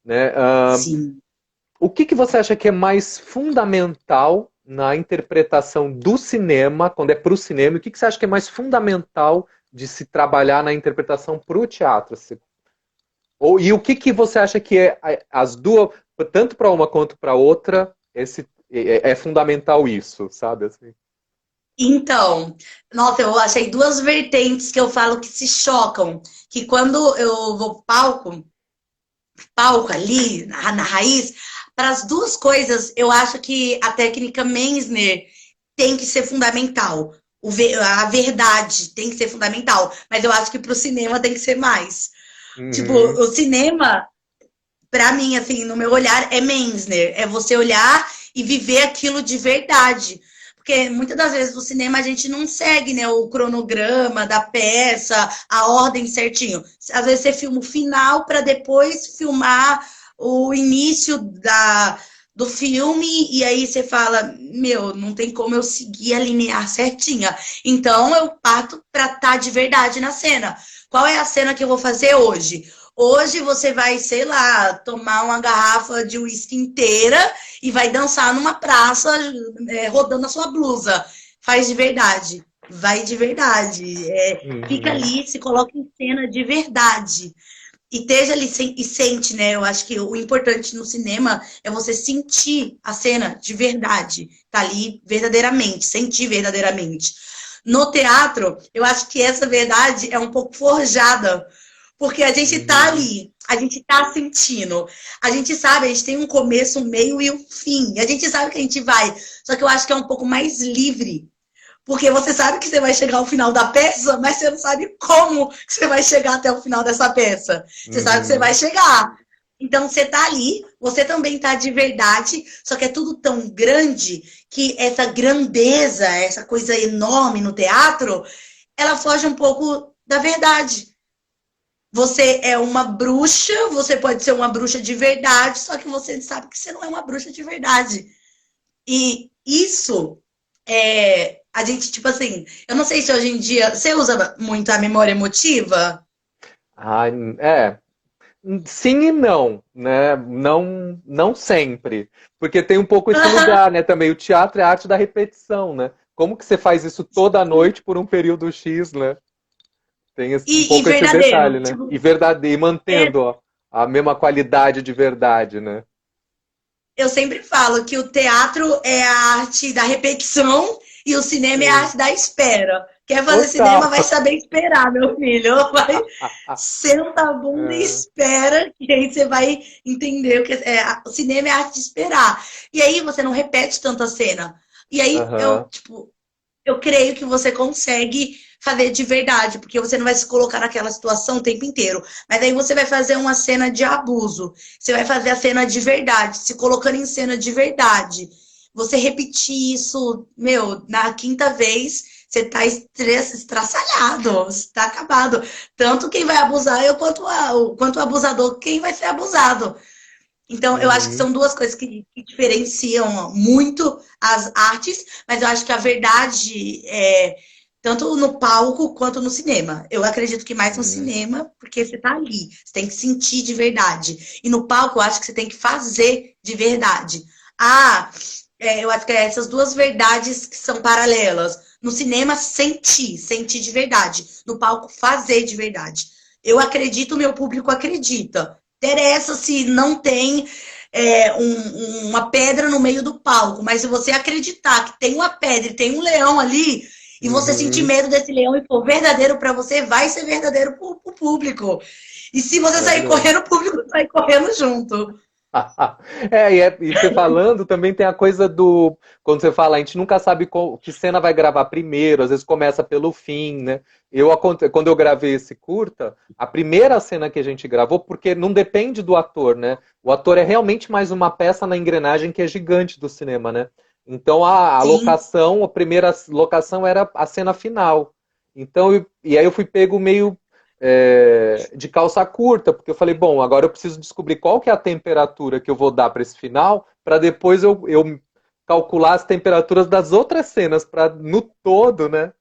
né? Sim. O que que você acha que é mais fundamental na interpretação do cinema, quando é para o cinema, e o que que você acha que é mais fundamental de se trabalhar na interpretação para o teatro? E o que que você acha que é as duas, tanto para uma quanto para outra, é fundamental isso, sabe? Assim. Então, nossa, eu achei duas vertentes que eu falo que se chocam. Que quando eu vou palco ali, na raiz, para as duas coisas, eu acho que a técnica Meisner tem que ser fundamental. A verdade tem que ser fundamental. Mas eu acho que para o cinema tem que ser mais. Tipo, Uhum, o cinema, para mim, assim, no meu olhar, é Meisner. É você olhar e viver aquilo de verdade. Porque muitas das vezes no cinema a gente não segue, né, o cronograma da peça, a ordem certinho. Às vezes você filma o final para depois filmar o início do filme e aí você fala, meu, não tem como eu seguir a linear certinha. Então eu parto para estar de verdade na cena. Qual é a cena que eu vou fazer hoje? Hoje você vai, sei lá, tomar uma garrafa de uísque inteira e vai dançar numa praça rodando a sua blusa. Faz de verdade. Vai de verdade. Fica uhum, ali, se coloca em cena de verdade. E esteja ali e sente, né? Eu acho que o importante no cinema é você sentir a cena de verdade. Tá ali verdadeiramente, sentir verdadeiramente. No teatro, eu acho que essa verdade é um pouco forjada, porque a gente tá uhum, ali, a gente tá sentindo, a gente sabe, a gente tem um começo, um meio e um fim, a gente sabe que a gente vai, só que eu acho que é um pouco mais livre, porque você sabe que você vai chegar ao final da peça, mas você não sabe como você vai chegar até o final dessa peça. Você sabe que você vai uhum, chegar. Então você tá ali, você também tá de verdade, só que é tudo tão grande que essa grandeza, essa coisa enorme no teatro, ela foge um pouco da verdade. Você é uma bruxa, você pode ser uma bruxa de verdade, só que você sabe que você não é uma bruxa de verdade. E isso a gente, tipo assim, eu não sei se hoje em dia você usa muito a memória emotiva. Ah, é. Sim e não, né? Não, não sempre. Porque tem um pouco esse lugar, né? Também o teatro é a arte da repetição, né? Como que você faz isso toda noite por um período X, né? Tem um E pouco esse detalhe, verdadeiro. né? Tipo, E verdadeiro, e é, mantendo, ó, a mesma qualidade de verdade, né? eu sempre falo que o teatro é a arte da repetição e o cinema é a Sim. arte da espera. Quer fazer cinema, Total. vai saber esperar, meu filho. Vai, senta a bunda e É, espera, que aí você vai entender que o cinema é a arte de esperar. E aí você não repete tanta cena. E aí aham. eu creio que você consegue fazer de verdade, porque você não vai se colocar naquela situação o tempo inteiro. Mas aí você vai fazer uma cena de abuso. Você vai fazer a cena de verdade, se colocando em cena de verdade. Você repetir isso, meu, na quinta vez, você tá estraçalhado, você tá acabado. Tanto quem vai abusar é quanto o abusador, quem vai ser abusado. Então, eu acho que Uhum. são duas coisas que diferenciam muito as artes, mas eu acho que a verdade é tanto no palco quanto no cinema. Eu acredito que mais no Uhum. cinema, porque você tá ali, você tem que sentir de verdade. E no palco, eu acho que você tem que fazer de verdade. Eu acho que é essas duas verdades que são paralelas. No cinema, sentir de verdade. No palco, fazer de verdade. Eu acredito, o meu público acredita. Interessa se não tem uma pedra no meio do palco, mas se você acreditar que tem uma pedra e tem um leão ali, e você sentir Uhum. medo desse leão e for verdadeiro para você, vai ser verdadeiro para o público. E se você sair Verdade. correndo, o público sai correndo junto. E você falando também tem a coisa do. Quando você fala, a gente nunca sabe que cena vai gravar primeiro, às vezes começa pelo fim, né? Quando eu gravei esse curta, a primeira cena que a gente gravou, porque não depende do ator, né? O ator é realmente mais uma peça na engrenagem que é gigante do cinema, né? Então a Sim, locação, a primeira locação era a cena final. Então, e aí eu fui pego meio de calça curta, porque eu falei, bom, agora eu preciso descobrir qual que é a temperatura que eu vou dar para esse final, para depois eu calcular as temperaturas das outras cenas para no todo, né?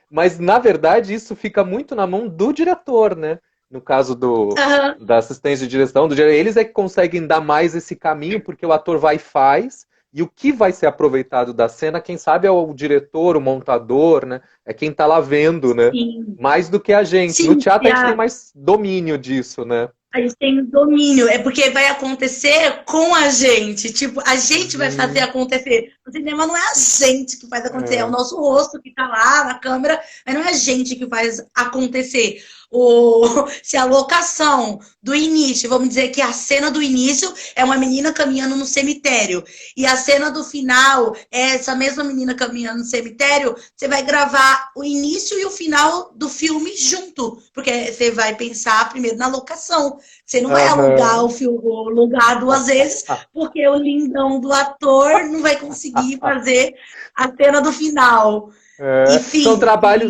Mas na verdade isso fica muito na mão do diretor, né? No caso Aham. da assistência de direção, eles é que conseguem dar mais esse caminho, porque o ator vai e faz, e o que vai ser aproveitado da cena, quem sabe é o diretor, o montador, né? É quem tá lá vendo, né? Sim. Mais do que a gente. No Sim, teatro e a gente tem mais domínio disso, né? a gente tem o domínio, é porque vai acontecer com a gente. Tipo, a gente vai fazer Uhum. acontecer. No cinema não é a gente que faz acontecer, é o É. nosso rosto que tá lá na câmera, mas não é a gente que faz acontecer. O, se a locação do início, vamos dizer que a cena do início é uma menina caminhando no cemitério, e a cena do final é essa mesma menina caminhando no cemitério, você vai gravar o início e o final do filme junto, porque você vai pensar primeiro na locação. Você não vai alugar Aham. o, filme, o lugar duas vezes, porque o lindão do ator não vai conseguir fazer a cena do final. É, Enfim,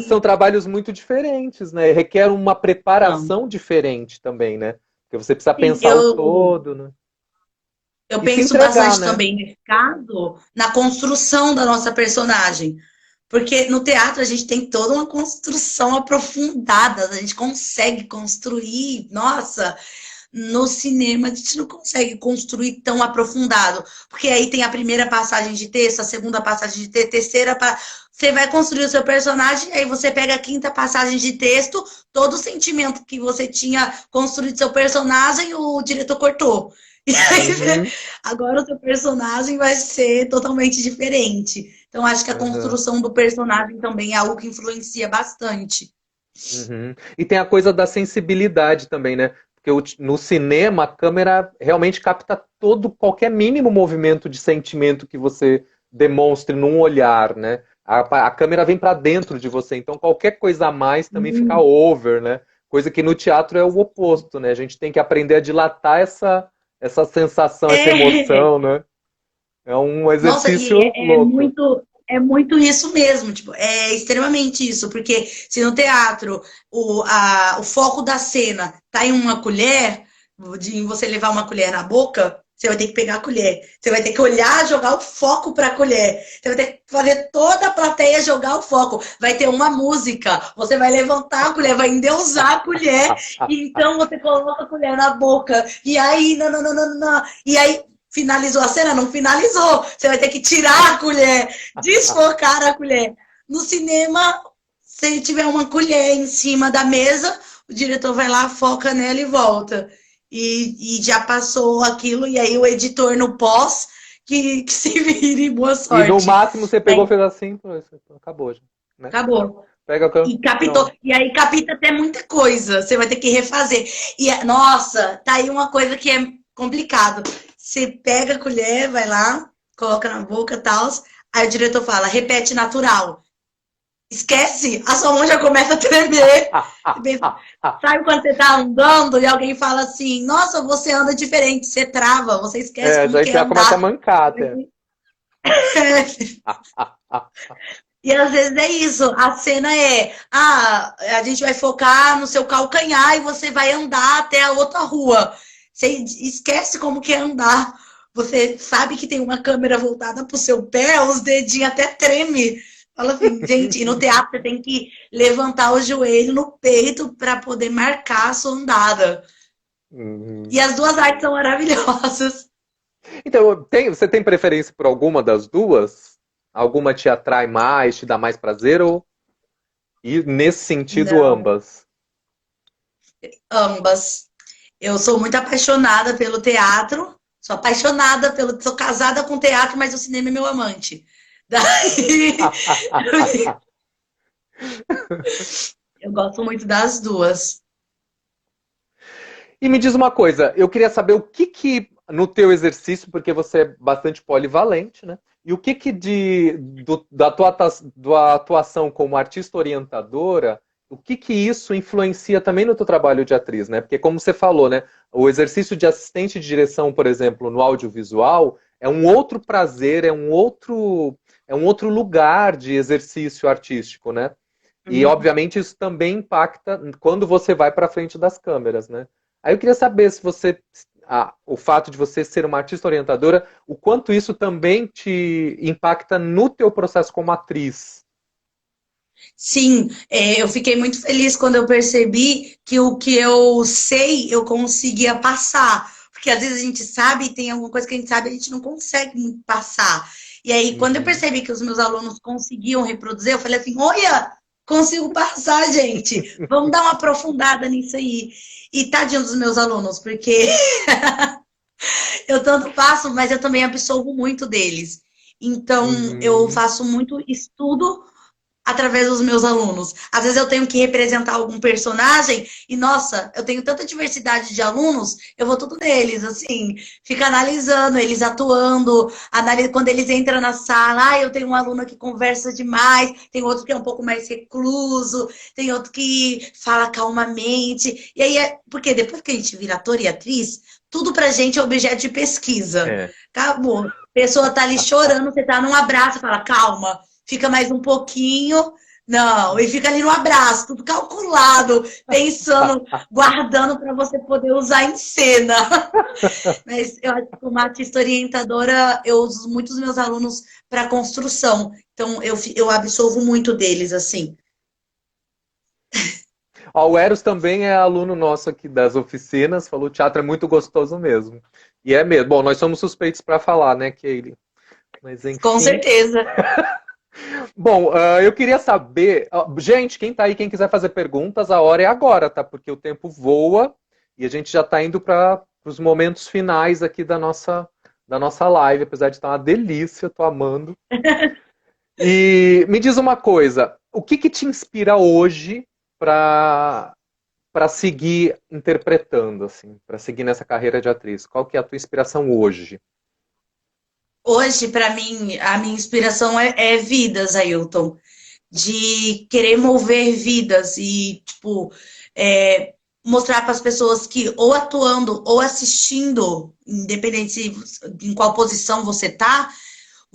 são trabalhos muito diferentes, né? Requer uma então, preparação diferente também, né? Porque você precisa sim, pensar o todo, né? eu E se penso entregar, bastante né? também nesse caso na construção da nossa personagem. Porque no teatro a gente tem toda uma construção aprofundada, a gente consegue construir, nossa, no cinema a gente não consegue construir tão aprofundado, porque aí tem a primeira passagem de texto, a segunda passagem de texto, terceira, você vai construir o seu personagem, aí você pega a quinta passagem de texto, todo o sentimento que você tinha construído seu personagem, o diretor cortou. E aí, Uhum, agora o seu personagem vai ser totalmente diferente. Então, acho que a uhum, construção do personagem também é algo que influencia bastante. uhum. E tem a coisa da sensibilidade também, né? Porque no cinema a câmera realmente capta todo, qualquer mínimo movimento de sentimento que você demonstre num olhar, né? A câmera vem para dentro de você, então qualquer coisa a mais também fica Hum, over, né? Coisa que no teatro é o oposto, né? A gente tem que aprender a dilatar essa sensação, essa É, emoção, né? É um nossa, e exercício louco. é muito isso mesmo, tipo, é extremamente isso, porque se no teatro o foco da cena tá em uma colher, de você levar uma colher na boca, você vai ter que pegar a colher, você vai ter que olhar, jogar o foco para a colher, você vai ter que fazer toda a plateia jogar o foco, vai ter uma música, você vai levantar a colher, vai endeusar a colher, e então você coloca a colher na boca, e aí, não, não, não, não, não, e aí finalizou a cena? Não finalizou. Você vai ter que tirar a colher, desfocar a colher. No cinema, se tiver uma colher em cima da mesa, o diretor vai lá, foca nela e volta. E já passou aquilo, e aí o editor no pós que se vire, boa E no sorte. máximo você pegou, Mas fez assim, pô, acabou já, né? acabou. Pega a câmera, E captou, pronto. e aí capta até muita coisa. Você vai ter que refazer. E nossa, tá aí uma coisa que é complicado. Você pega a colher, vai lá, coloca na boca e tal. Aí o diretor fala, repete natural. Esquece, a sua mão já começa a tremer. Sabe quando você tá andando e alguém fala assim, nossa, você anda diferente, você trava, você esquece É, como que é já começa a andar. mancar até. E às vezes é isso, a cena é, a gente vai focar no seu calcanhar e você vai andar até a outra rua. Você esquece como que é andar. Você sabe que tem uma câmera voltada pro seu pé, os dedinhos até treme. Fala assim, gente, e no teatro você tem que levantar o joelho no peito para poder marcar a sua andada. Uhum. E as duas artes são maravilhosas. Então, você tem preferência por alguma das duas? Alguma te atrai mais, te dá mais prazer? E nesse sentido, Não, ambas? ambas. Eu sou muito apaixonada pelo teatro, sou apaixonada pelo. Sou casada com teatro, mas o cinema é meu amante. Daí eu gosto muito das duas. E me diz uma coisa, eu queria saber o que no teu exercício, porque você é bastante polivalente, né? E o que da tua atuação como artista orientadora, o que isso influencia também no teu trabalho de atriz, né? Porque como você falou, né? O exercício de assistente de direção, por exemplo, no audiovisual, é um outro prazer, é um outro lugar de exercício artístico, né? E, Uhum. obviamente, isso também impacta quando você vai para frente das câmeras, né? Aí eu queria saber se você o fato de você ser uma artista orientadora, o quanto isso também te impacta no teu processo como atriz. Sim, eu fiquei muito feliz quando eu percebi que o que eu sei eu conseguia passar. Porque às vezes a gente sabe, tem alguma coisa que a gente sabe, a gente não consegue muito passar. E aí, quando eu Uhum. percebi que os meus alunos conseguiam reproduzir, eu falei assim: olha, consigo passar, gente. Vamos dar uma aprofundada nisso aí. E tadinho dos meus alunos, porque eu tanto passo, mas eu também absolvo muito deles. Então, eu Uhum. faço muito estudo através dos meus alunos. Às vezes eu tenho que representar algum personagem e, nossa, eu tenho tanta diversidade de alunos, eu vou tudo neles, assim, fico analisando eles atuando, quando eles entram na sala, eu tenho um aluno que conversa demais, tem outro que é um pouco mais recluso, tem outro que fala calmamente, e aí porque depois que a gente vira ator e atriz, tudo pra gente é objeto de pesquisa. É. Acabou. A pessoa tá ali chorando, você tá num abraço, fala, calma, fica mais um pouquinho. Não, e fica ali no abraço, tudo calculado, pensando, guardando para você poder usar em cena. Mas eu acho que como artista orientadora, eu uso muitos meus alunos para construção. Então, eu absolvo muito deles, assim. Ó, o Eros também é aluno nosso aqui das oficinas, falou que teatro é muito gostoso mesmo. E é mesmo. Bom, nós somos suspeitos para falar, né, Keile? Mas Com enfim. certeza. Bom, eu queria saber, gente, quem tá aí, quem quiser fazer perguntas, a hora é agora, tá? Porque o tempo voa e a gente já tá indo para os momentos finais aqui da nossa live, apesar de estar uma delícia, eu tô amando. E me diz uma coisa, o que que te inspira hoje para seguir interpretando, assim, para seguir nessa carreira de atriz? Qual que é a tua inspiração hoje? Hoje, para mim, a minha inspiração é vidas, Ailton. De querer mover vidas e, tipo, mostrar para as pessoas que ou atuando ou assistindo, independente em qual posição você tá,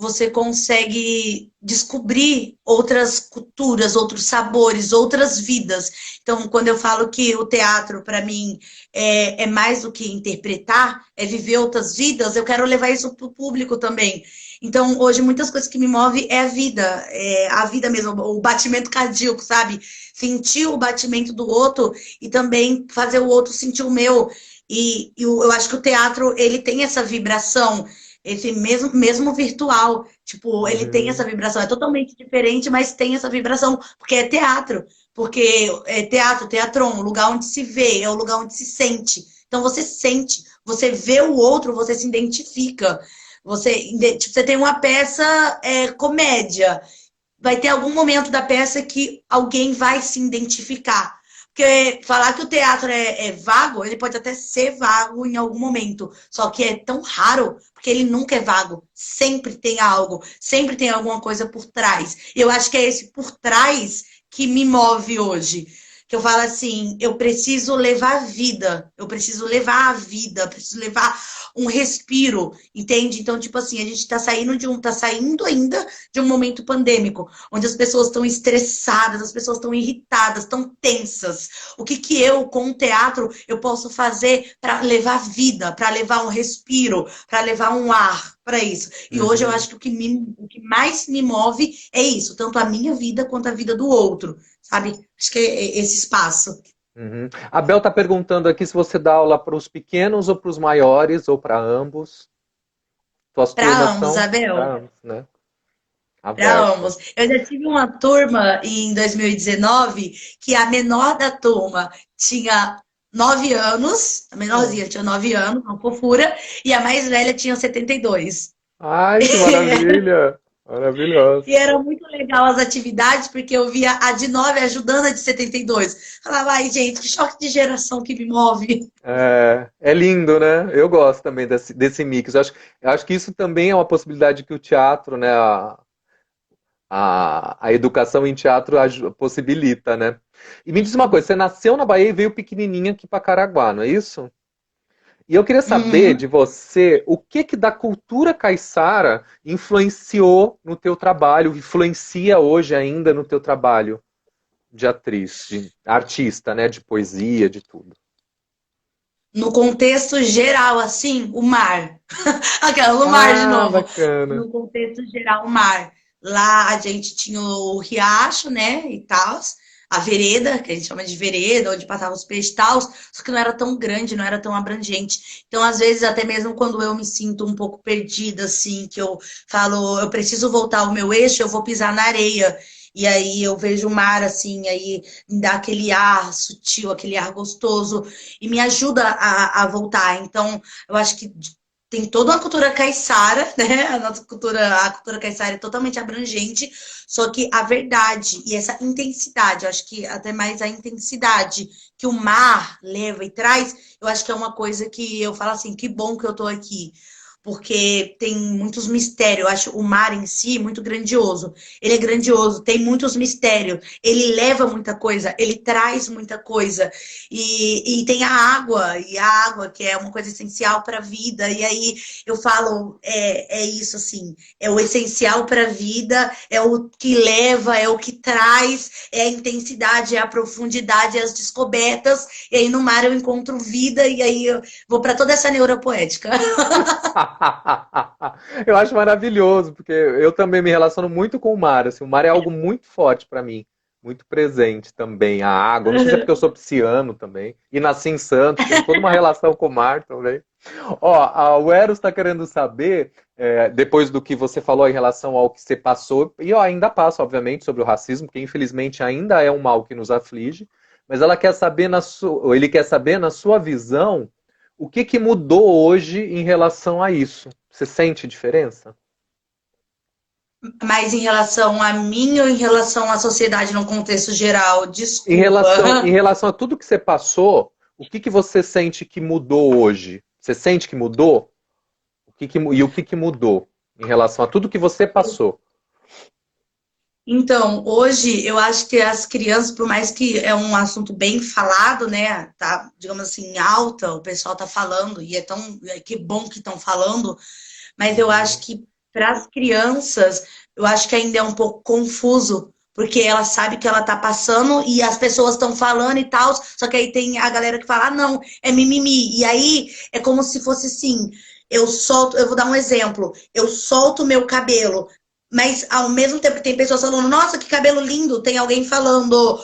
você consegue descobrir outras culturas, outros sabores, outras vidas. Então, quando eu falo que o teatro, para mim, é mais do que interpretar, é viver outras vidas, eu quero levar isso para o público também. Então, hoje, muitas coisas que me movem é a vida mesmo, o batimento cardíaco, sabe? Sentir o batimento do outro e também fazer o outro sentir o meu. E eu acho que o teatro, ele tem essa vibração, esse mesmo virtual, tipo, ele tem essa Uhum, vibração, é totalmente diferente, mas tem essa vibração, porque é teatro, porque é teatro, teatron, o lugar onde se vê, é o lugar onde se sente. Então você sente, você vê o outro, você se identifica. Tipo, você tem uma peça comédia, vai ter algum momento da peça que alguém vai se identificar. Porque falar que o teatro é vago, ele pode até ser vago em algum momento, só que é tão raro, porque ele nunca é vago. Sempre tem algo, sempre tem alguma coisa por trás. E eu acho que é esse por trás que me move hoje. Que eu falo assim, eu preciso levar vida, eu preciso levar a vida, eu preciso levar um respiro, entende? Então, tipo assim, a gente tá saindo ainda de um momento pandêmico, onde as pessoas estão estressadas, as pessoas estão irritadas, estão tensas. O que que eu, com o teatro, eu posso fazer para levar vida, para levar um respiro, para levar um ar para isso? E hoje eu uhum, acho que o que mais me move é isso, tanto a minha vida quanto a vida do outro, sabe? Acho que é esse espaço. uhum. A Bel está perguntando aqui se você dá aula para os pequenos ou para os maiores, ou para ambos. Tuas Para turmas ambos, são Abel. para ambos, né? Para Abertas. ambos. Eu já tive uma turma em 2019 que a menor da turma tinha 9 anos, a Oh. menorzinha tinha 9 anos, uma fofura, e a mais velha tinha 72. Ai, que maravilha! Maravilhoso. E era muito legal as atividades, porque eu via a de 9 ajudando a de 72. Falava, ai, gente, que choque de geração que me move. É lindo, né? Eu gosto também desse mix. Eu acho que isso também é uma possibilidade que o teatro, né? A educação em teatro possibilita, né? E me diz uma coisa, você nasceu na Bahia e veio pequenininha aqui para Caraguá, não é isso? E eu queria saber Uhum. de você o que que da cultura caiçara influenciou no teu trabalho, influencia hoje ainda no teu trabalho de atriz, de artista, né? De poesia, de tudo. No contexto geral, assim, o mar. Aquela, o mar de Ah, novo. bacana. No contexto geral, o mar. Lá a gente tinha o riacho, né, e tal, a vereda, que a gente chama de vereda, onde passavam os peixes e tal, só que não era tão grande, não era tão abrangente. Então, às vezes, até mesmo quando eu me sinto um pouco perdida, assim, que eu falo, eu preciso voltar ao meu eixo, eu vou pisar na areia. E aí eu vejo o mar, assim, aí me dá aquele ar sutil, aquele ar gostoso, e me ajuda a voltar. Então, eu acho que tem toda uma cultura caiçara, né? A cultura caiçara é totalmente abrangente, só que a verdade e essa intensidade, eu acho que até mais a intensidade que o mar leva e traz, eu acho que é uma coisa que eu falo assim, que bom que eu tô aqui. Porque tem muitos mistérios. Eu acho o mar em si muito grandioso. Ele é grandioso, tem muitos mistérios. Ele leva muita coisa, ele traz muita coisa. E tem a água, que é uma coisa essencial para a vida. E aí eu falo, é isso assim, é o essencial para a vida, é o que leva, é o que traz, é a intensidade, é a profundidade, é as descobertas. E aí no mar eu encontro vida, e aí eu vou para toda essa neuropoética. Eu acho maravilhoso, porque eu também me relaciono muito com o mar. Assim, o mar é algo muito forte para mim, muito presente também. A água, não sei se é porque eu sou pisciano também, e nasci em Santos, tenho toda uma relação com o mar também. Ó, o Eros está querendo saber, depois do que você falou em relação ao que você passou, e eu ainda passo, obviamente, sobre o racismo, que infelizmente ainda é um mal que nos aflige, mas ela quer saber ele quer saber na sua visão o que que mudou hoje em relação a isso. Você sente diferença? Mas em relação a mim ou em relação à sociedade no contexto geral? Em Desculpa. relação, em relação a tudo que você passou, o que que você sente que mudou hoje? Você sente que mudou? E o que que mudou em relação a tudo que você passou? Então, hoje eu acho que as crianças, por mais que é um assunto bem falado, né, tá, digamos assim, em alta, o pessoal tá falando, e que bom que estão falando, mas eu acho Uhum. que para as crianças, eu acho que ainda é um pouco confuso, porque ela sabe que ela tá passando e as pessoas estão falando e tal, só que aí tem a galera que fala, ah, não, é mimimi. E aí é como se fosse assim, eu vou dar um exemplo, eu solto meu cabelo, mas ao mesmo tempo que tem pessoas falando, nossa, que cabelo lindo, tem alguém falando,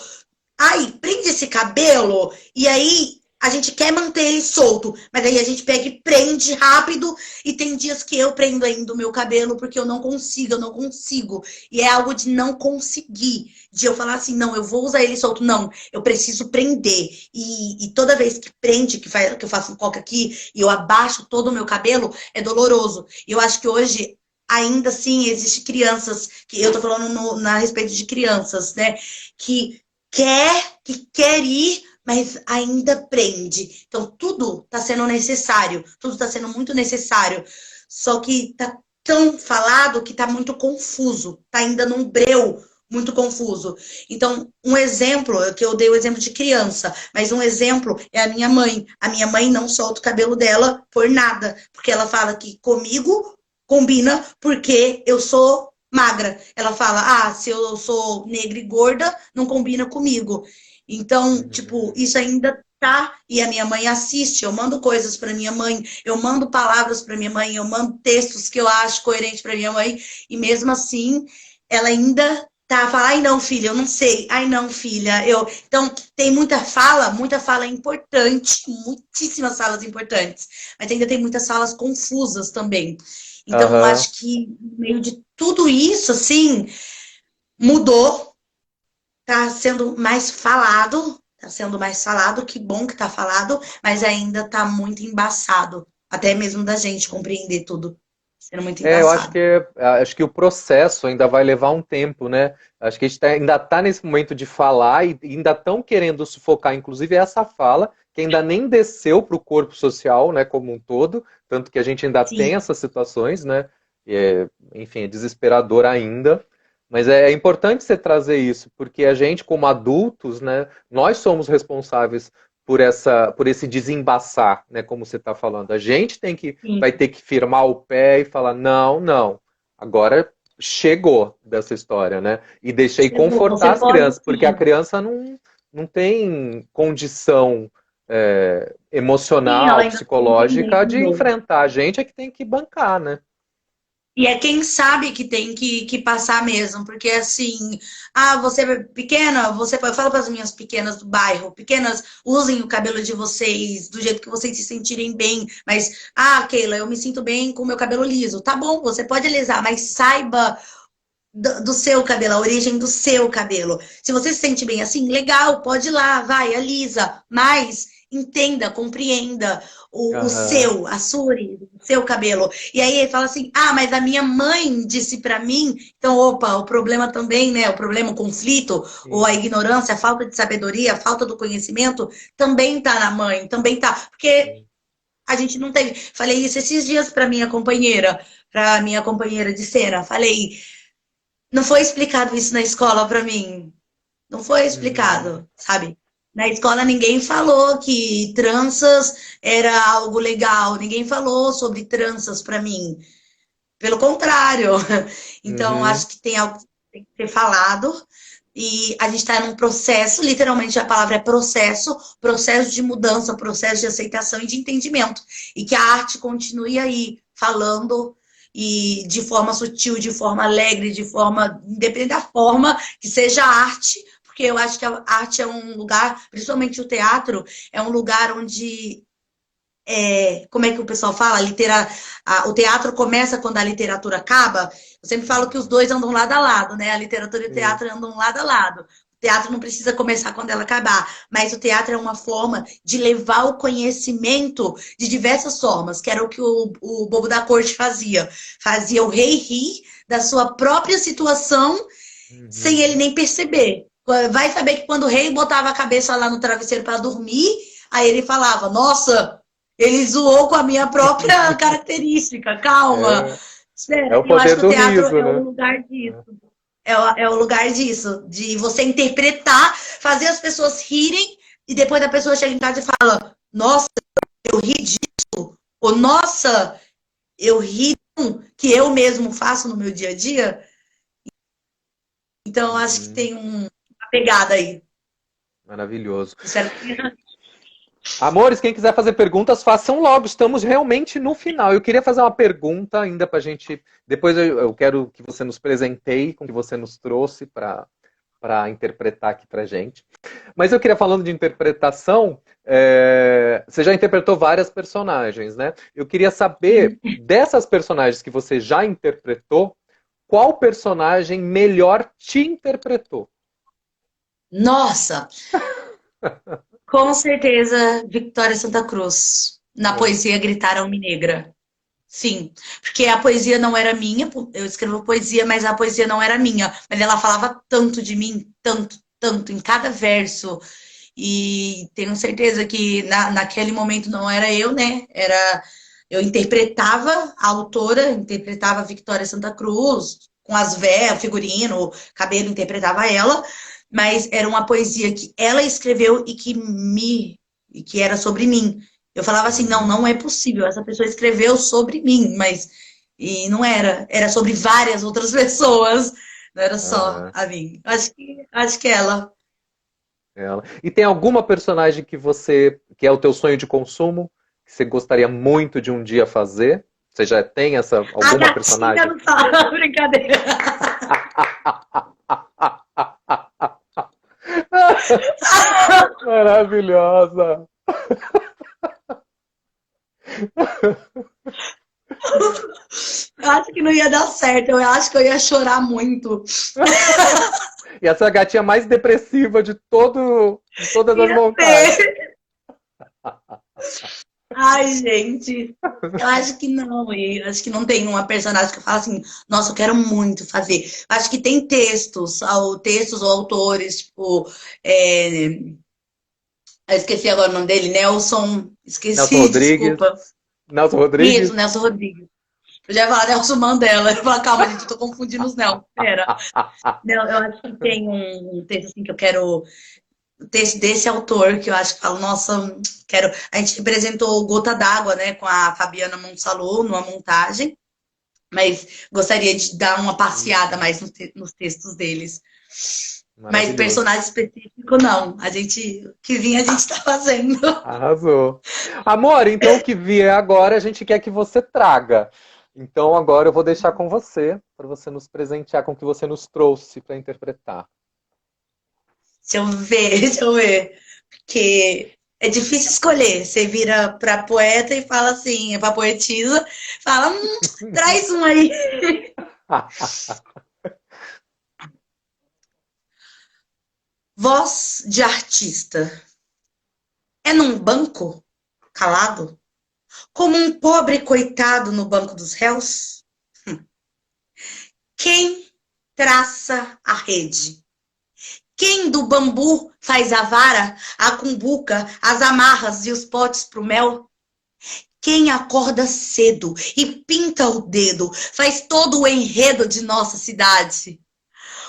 ai, prende esse cabelo, e aí a gente quer manter ele solto, mas aí a gente pega e prende rápido, e tem dias que eu prendo ainda o meu cabelo porque eu não consigo. E é algo de não conseguir, de eu falar assim, não, eu vou usar ele solto, não, eu preciso prender. E toda vez que prende, que eu faço um coque aqui, e eu abaixo todo o meu cabelo, é doloroso. E eu acho que hoje ainda assim existe crianças, que eu tô falando na respeito de crianças, né? Que que quer ir, mas ainda prende. Então, tudo está sendo necessário, tudo está sendo muito necessário. Só que está tão falado que está muito confuso, está ainda num breu muito confuso. Então, um exemplo, que eu dei o exemplo de criança, mas um exemplo é a minha mãe. A minha mãe não solta o cabelo dela por nada, porque ela fala que comigo combina porque eu sou magra. Ela fala, ah, se eu sou negra e gorda, não combina comigo. Então, tipo, Uhum. isso ainda tá. E a minha mãe assiste, eu mando coisas para minha mãe, eu mando palavras para minha mãe, eu mando textos que eu acho coerentes para minha mãe, e mesmo assim, ela ainda tá, fala, ai não, filha, eu não sei, ai não, filha, eu. Então, tem muita fala importante, muitíssimas falas importantes, mas ainda tem muitas falas confusas também. Então, Aham. acho que no meio de tudo isso, assim, mudou, tá sendo mais falado, que bom que tá falado, mas ainda tá muito embaçado, até mesmo da gente compreender tudo, sendo muito Eu acho embaçado. acho que o processo ainda vai levar um tempo, né? Acho que a gente ainda está nesse momento de falar e ainda estão querendo sufocar, inclusive, essa fala, que ainda nem desceu para o corpo social, né, como um todo, tanto que a gente ainda tem Sim, essas situações, né? Enfim, é desesperador ainda. Mas é importante você trazer isso, porque a gente, como adultos, né, nós somos responsáveis por esse desembaçar, né, como você está falando. A gente vai sim. ter que firmar o pé e falar, não, não, agora chegou dessa história, né? E deixei Chegou. confortar Você as pode crianças, porque a sim. criança não tem condição. Sim, ela emocional, ainda tá psicológica de entendendo. enfrentar. A gente é que tem que bancar, né? E é quem sabe que tem que passar mesmo, porque assim, você é pequena, eu falo para as minhas pequenas do bairro, pequenas, usem o cabelo de vocês do jeito que vocês se sentirem bem, mas, Keila, eu me sinto bem com o meu cabelo liso. Tá bom, você pode alisar, mas saiba do seu cabelo, a origem do seu cabelo. Se você se sente bem assim, legal, pode ir lá, vai, alisa, mas entenda, compreenda o Aham. seu, a sua origem, o seu cabelo. E aí ele fala assim: mas a minha mãe disse para mim, então, opa, o problema também, né? O problema, o conflito, ou a Sim, ignorância, a falta de sabedoria, a falta do conhecimento, também tá na mãe, também tá. Porque sim. a gente não teve. Falei isso esses dias para minha companheira de cena. Falei, não foi explicado isso na escola para mim. Não foi Uhum. explicado, sabe? Na escola ninguém falou que tranças era algo legal, ninguém falou sobre tranças para mim. Pelo contrário. Então, Uhum. acho que tem algo que tem que ser falado. E a gente está num processo, literalmente a palavra é processo, processo de mudança, processo de aceitação e de entendimento. E que a arte continue aí, falando, e de forma sutil, de forma alegre, de forma, independente da forma, que seja arte, porque eu acho que a arte é um lugar, principalmente o teatro, é um lugar onde como é que o pessoal fala? O teatro começa quando a literatura acaba. Eu sempre falo que os dois andam lado a lado, né? A literatura e o Sim. teatro andam lado a lado. O teatro não precisa começar quando ela acabar, mas o teatro é uma forma de levar o conhecimento de diversas formas, que era o que o Bobo da Corte fazia. Fazia o rei rir da sua própria situação sem ele Uhum. nem perceber. Vai saber que quando o rei botava a cabeça lá no travesseiro para dormir, aí ele falava: Nossa, ele zoou com a minha própria característica, calma. É, é Espera, o eu acho poder que o do teatro riso, é o né? lugar disso. É o lugar disso, de você interpretar, fazer as pessoas rirem e depois a pessoa chega em casa e fala: Nossa, eu ri disso. Ou Nossa, eu ri que eu mesmo faço no meu dia a dia. Então, acho que Uhum. tem uma pegada aí. Maravilhoso. Espero que Amores, quem quiser fazer perguntas, façam logo. Estamos realmente no final. Eu queria fazer uma pergunta ainda para a gente. Depois eu quero que você nos presenteie com o que você nos trouxe para interpretar aqui para gente. Mas eu queria, falando de interpretação, você já interpretou várias personagens, né? Eu queria saber, sim. dessas personagens que você já interpretou, qual personagem melhor te interpretou? Nossa, com certeza, Victoria Santa Cruz. Na É. poesia Gritaram-me Negra. Sim, porque a poesia não era minha, eu escrevo poesia, mas a poesia não era minha. Mas ela falava tanto de mim, tanto, tanto, em cada verso. E tenho certeza que naquele momento não era eu, né? Eu interpretava a autora, interpretava a Victoria Santa Cruz, com as véias, figurino, cabelo, interpretava ela, mas era uma poesia que ela escreveu e que era sobre mim. Eu falava assim, não, Uhum. não é possível. Essa pessoa escreveu sobre mim, mas e não era. Era sobre várias outras pessoas. Não era só Aham. a mim. Acho que ela. Ela. E tem alguma personagem que é o teu sonho de consumo, que você gostaria muito de um dia fazer? Você já tem A alguma gatinha personagem? não fala, brincadeira. Maravilhosa. Eu acho que não ia dar certo. Eu acho que eu ia chorar muito. E essa é a gatinha mais depressiva de todas as Ia montagens. ser. Ai, gente. Eu acho que não. Eu acho que não tem uma personagem que eu falo assim, nossa, eu quero muito fazer. Eu acho que tem textos ou autores, tipo. é, Eu esqueci agora o nome dele, Nelson. Nelson Esqueci, Rodrigues. desculpa. Nelson Isso, Rodrigues. Nelson Rodrigues. Eu já ia falar Nelson Mandela. Eu ia falar, calma, gente, eu tô confundindo os Nelson. Pera. Não, eu acho que tem um texto assim que eu quero. O texto desse autor que eu acho que falo, nossa, quero. A gente representou Gota d'Água, né, com a Fabiana Monsalou numa montagem, mas gostaria de dar uma passeada mais nos textos deles. Mas Maravilhoso. personagem específico, não. A gente, o que vinha, a gente tá fazendo. Arrasou. Amor, então o que vier agora a gente quer que você traga. Então agora eu vou deixar com você, para você nos presentear com o que você nos trouxe para interpretar. Deixa eu ver, deixa eu ver. Porque é difícil escolher. Você vira pra poeta e fala assim, pra poetisa, fala, traz um aí. Voz de artista. É num banco, calado, como um pobre coitado no banco dos réus? Quem traça a rede? Quem do bambu faz a vara, a cumbuca, as amarras e os potes pro mel? Quem acorda cedo e pinta o dedo, faz todo o enredo de nossa cidade?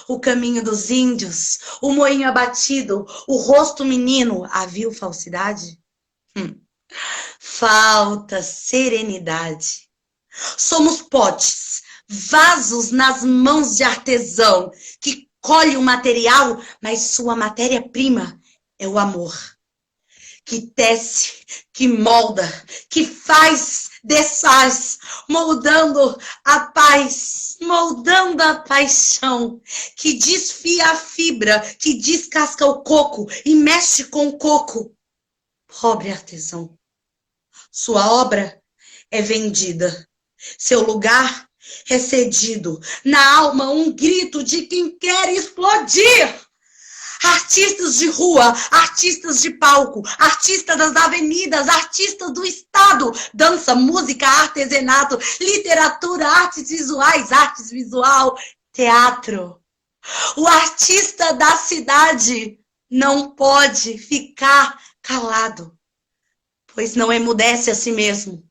O caminho dos índios, o moinho abatido, o rosto menino, havia falsidade? Falta serenidade. Somos potes, vasos nas mãos de artesão, que colhe o material, mas sua matéria-prima é o amor. Que tece, que molda, que faz, desfaz, moldando a paz, moldando a paixão, que desfia a fibra, que descasca o coco e mexe com o coco. Pobre artesão, sua obra é vendida, seu lugar é cedido, na alma um grito de quem quer explodir. Artistas de rua, artistas de palco, artistas das avenidas, artistas do estado, dança, música, artesanato, literatura, artes visual, teatro. O artista da cidade não pode ficar calado, pois não emudece a si mesmo,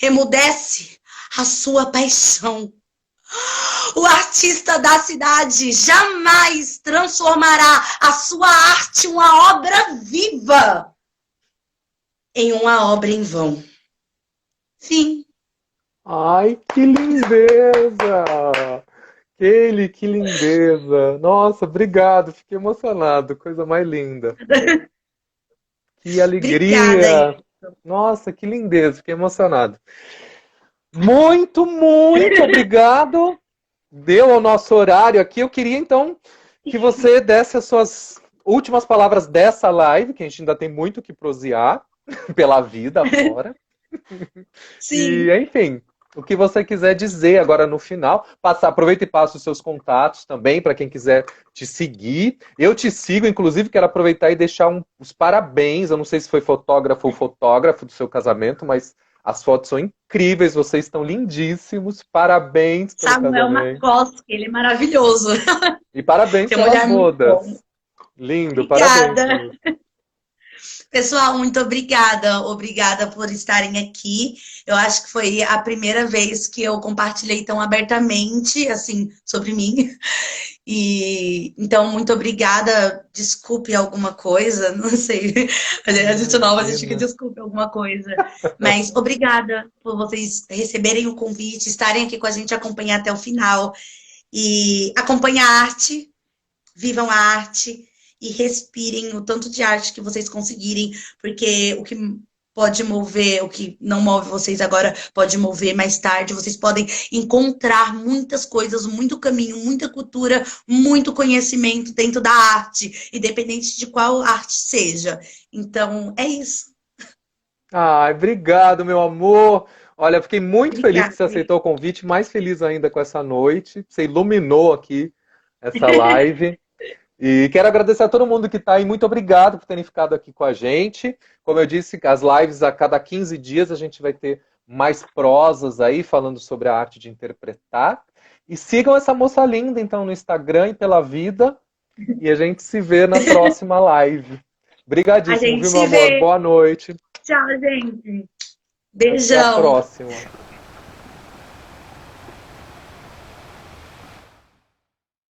emudece a sua paixão. O artista da cidade jamais transformará a sua arte, uma obra viva, em uma obra em vão. Fim. Ai, que lindeza! Kelly, que lindeza! Nossa, obrigado, fiquei emocionado, coisa mais linda. Que Obrigada aí. alegria! Nossa, que lindeza, fiquei emocionado. Muito, muito obrigado. Deu o nosso horário aqui. Eu queria então que você desse as suas últimas palavras dessa live, que a gente ainda tem muito que prosear pela vida fora. Sim. E, enfim, o que você quiser dizer agora no final. Aproveita e passa os seus contatos também para quem quiser te seguir. Eu te sigo, inclusive, quero aproveitar e deixar os parabéns. Eu não sei se foi fotógrafo ou fotógrafo do seu casamento, mas as fotos são incríveis, vocês estão lindíssimos. Parabéns pelo Samuel casamento. Makoski, ele é maravilhoso. E parabéns Tem um pelas olhar muito bom. bodas. Lindo, Obrigada. parabéns. Pessoal, muito obrigada. Obrigada por estarem aqui. Eu acho que foi a primeira vez que eu compartilhei tão abertamente, assim, sobre mim. E então, muito obrigada. Desculpe alguma coisa, não sei. A gente nova, a gente fica desculpe alguma coisa. Mas obrigada por vocês receberem o convite, estarem aqui com a gente, acompanhar até o final. E acompanhar a arte, vivam a arte. E respirem o tanto de arte que vocês conseguirem, porque o que pode mover, o que não move vocês agora, pode mover mais tarde. Vocês podem encontrar muitas coisas, muito caminho, muita cultura, muito conhecimento dentro da arte, independente de qual arte seja. Então, é isso. Ai, obrigado, meu amor. Olha, eu fiquei muito feliz que você Obrigada. aceitou o convite, mais feliz ainda com essa noite. Você iluminou aqui essa live. E quero agradecer a todo mundo que está aí. Muito obrigado por terem ficado aqui com a gente. Como eu disse, as lives a cada 15 dias a gente vai ter mais prosas aí falando sobre a arte de interpretar. E sigam essa moça linda, então, no Instagram e pela vida. E a gente se vê na próxima live. Obrigadíssimo, viu, meu amor? Boa noite. Tchau, gente. Até a Beijão. próxima.